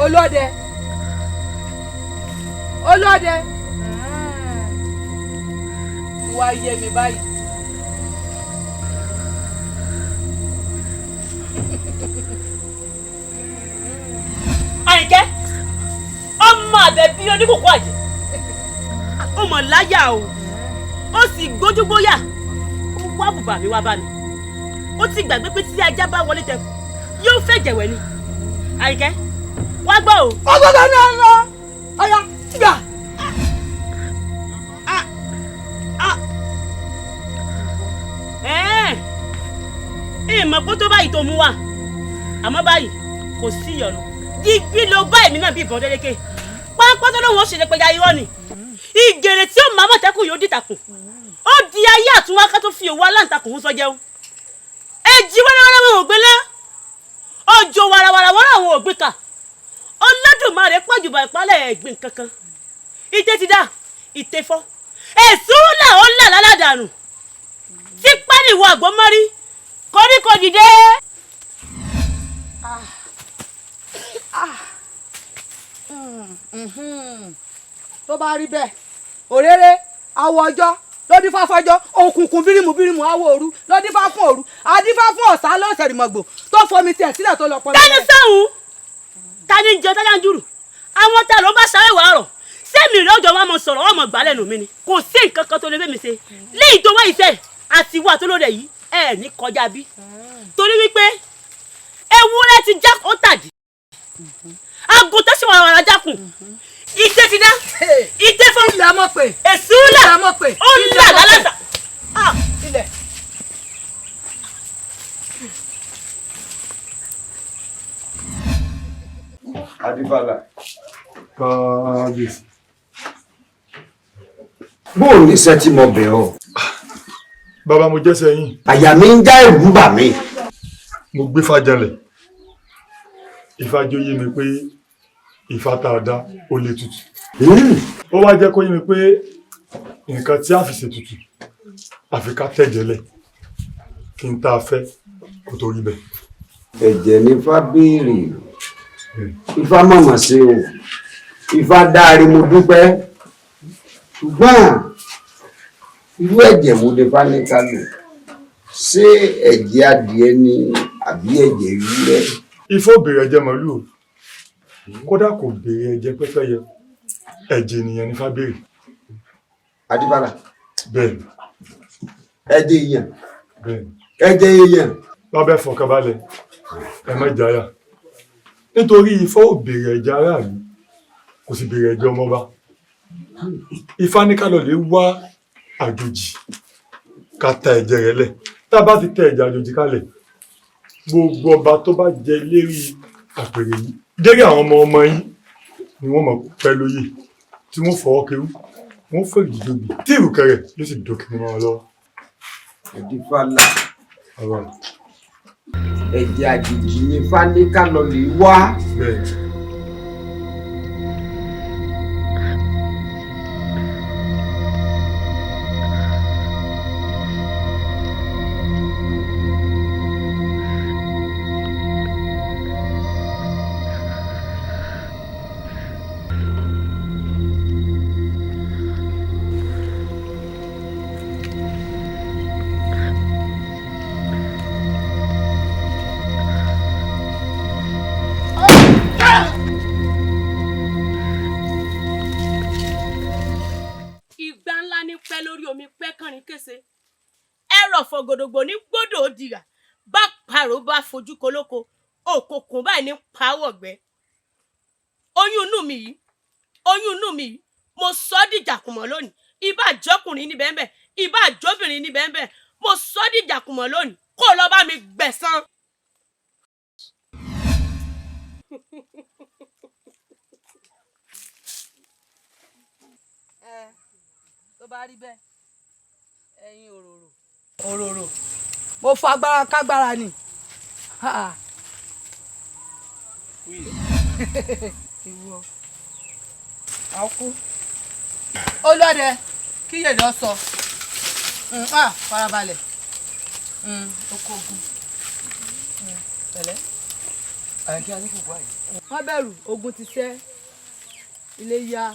Olóde olóde wá yé mi báyìí. Àyìnkẹ́ ọmọ Àbẹ̀bí Oníkùkù Àjẹ́ ó mọ̀ láyà o ó sì gbójúgbóyà ó wá bùbà mi wá bá mi ó ti gbàgbé pé tí ajá bá wọlé tẹkùn yóò fẹ́ jẹ̀wẹ̀ ni Àyìnkẹ́ wá gbọ́ o. ọgbọ́dọ̀ ní ọ̀nà ọ̀yà gbà. ìmọ̀ kó tó báyìí tó mú wa àmọ́ báyìí kò sí ìyọnu dígbí ló bá èmi náà bí ìbọn délékè pápá tó lóun ó ṣe lè pẹja irọ́ ni ìgèrè tí ó máa mọ̀tẹ́kùn yóò dìtàkùn ó di ayé àtúnwáká tó fi òwú aláǹtakùn ń sọ jẹun èjì wẹ́rẹ́wẹ́rẹ́ wọn ò gbélé òjò wàràwàrà wọ́n àwọn ò gbé kà Olódùmarè pọ̀jùbà ìpálẹ̀ ẹ̀gbìn kankan ìtẹ́ ti dá ìtẹ́ fọ́ èsùn là ó là lálàdànù tí pálíwọ̀ àgbọ̀mọ́rí koríko dìde. tó bá rí bẹ́ẹ̀ òréré awọ ọjọ́ lódífá fọjọ́ òkùnkùn bírímù bírímù awọ òru lódífá fún òru adífá fún ọ̀sán lọ́sẹ̀ rìmọ̀gbò tó fomi tiẹ̀ sílẹ̀ tó lọ pọ́n. tani sẹ́hùn tani jẹ tájà ń jùrù àwọn tá ló bá ṣàwẹ̀wò àrọ̀ sẹ́mi rẹ̀ ọjọ́ wọn mọ̀ sọ̀rọ̀ wọn mọ̀ gbà lẹ́nu mi ni kò sí nǹkan kan tó lè bẹ́ẹ̀ mi ṣe léyìí tó wáyé fẹ́ àti wà tó lóde yìí ẹ̀ ní kọjá bí torí wípé ewúrẹ́ ti já ó tàdí àgùntàn sì wà wàrà jákùn ìtẹ́ ti dá ìtẹ́ fún ilẹ̀ mọ̀ pé èsù là ó ń là lálàsà. ilẹ̀. Adébálà. kábíyèsí. bó o níṣẹ́ tí mo bẹ̀ ọ́. bàbá mo jẹ́ sẹ́yìn. àyà mi ń já ẹ̀rù bà mí. mo gbé fàjẹlẹ̀ Ifá jẹ́ ó yé mi pé Ifá tá a dá ó lè tutù. ó wá jẹ́ kó yé mi pé nǹkan tí a fi ṣe tutù àfi ká tẹ̀jẹ̀lẹ̀ kí n tá a fẹ́ kó tó rí bẹ́ẹ̀. ẹ̀jẹ̀ ní Ifá béèrè Ifá mọ̀mọ́ sí o Ifá dáre mo dúpẹ́ ṣùgbọ́n irú ẹ̀jẹ̀ wo ni Ifá ní ká lò ṣé ẹ̀jẹ̀ adìẹ ni àbí ẹ̀jẹ̀ ewúrẹ́. Ifá ò béèrè ẹ̀jẹ̀ màlúù o kódà kò béèrè ẹ̀jẹ̀ pẹ́pẹ́yẹ ẹ̀jẹ̀ ènìyàn ní Ifá béèrè. Adébálà. bẹ́ẹ̀ ẹ̀jẹ̀ èèyàn. bẹ́ẹ̀ ẹ̀jẹ̀ èèyàn. lábẹ́ fọkànbalẹ̀ ẹ má jáyà nítorí Ifá ò béèrè ẹ̀jẹ̀ aráàlú kò sì béèrè ẹ̀jẹ̀ ọmọba. Ifá ní ká lọ lè wá àjòjì ká ta ẹ̀jẹ̀ rẹ̀ lẹ̀ tá a bá ti tẹ ẹ̀jẹ̀ àjòjì kalẹ̀ gbogbo ọba tó bá jẹ lérí àpèrè yìí dérí àwọn ọmọ yín ni wọ́n mọ̀ pẹ́ lóyè tí wọ́n fọwọ́ kerú wọ́n fẹ́ ìdíjọ́gbì tí ìrùkẹ̀rẹ̀ yóò sì dókè mọ́ wọn lọ́wọ́. Adébálà. ẹ̀jẹ̀ àjòjì ni Ifá ní ká lọ lè wá. bẹ́ẹ̀ ẹrọ̀fọ̀ gòdògbò ní gbọ́dọ̀ òdìrà bá parò bá fojú kolóko òkòkùn báyìí ní pàwọ̀gbẹ́. oyún inú mi yìí mo sọ ọ́ dìjàkùmọ̀ lónìí ìbá àjọkùnrin ní bẹ́ẹ̀ ìbá àjọbìnrin ní bẹ́ẹ̀ mo sọ ọ́ dìjàkùmọ̀ lónìí kó lọ bá mi gbẹ̀san. tó bá rí bẹ́ẹ̀ ẹ̀yin òróró mo fa agbára kágbára ni ìwọ ọkú olóde kíyè lọ sọ farabalẹ̀ oko ogun pẹ̀lẹ́ àyànkí adékùnkùn àyè. wọ́n bẹ̀rù ogun ti ṣẹ́ ilé yá.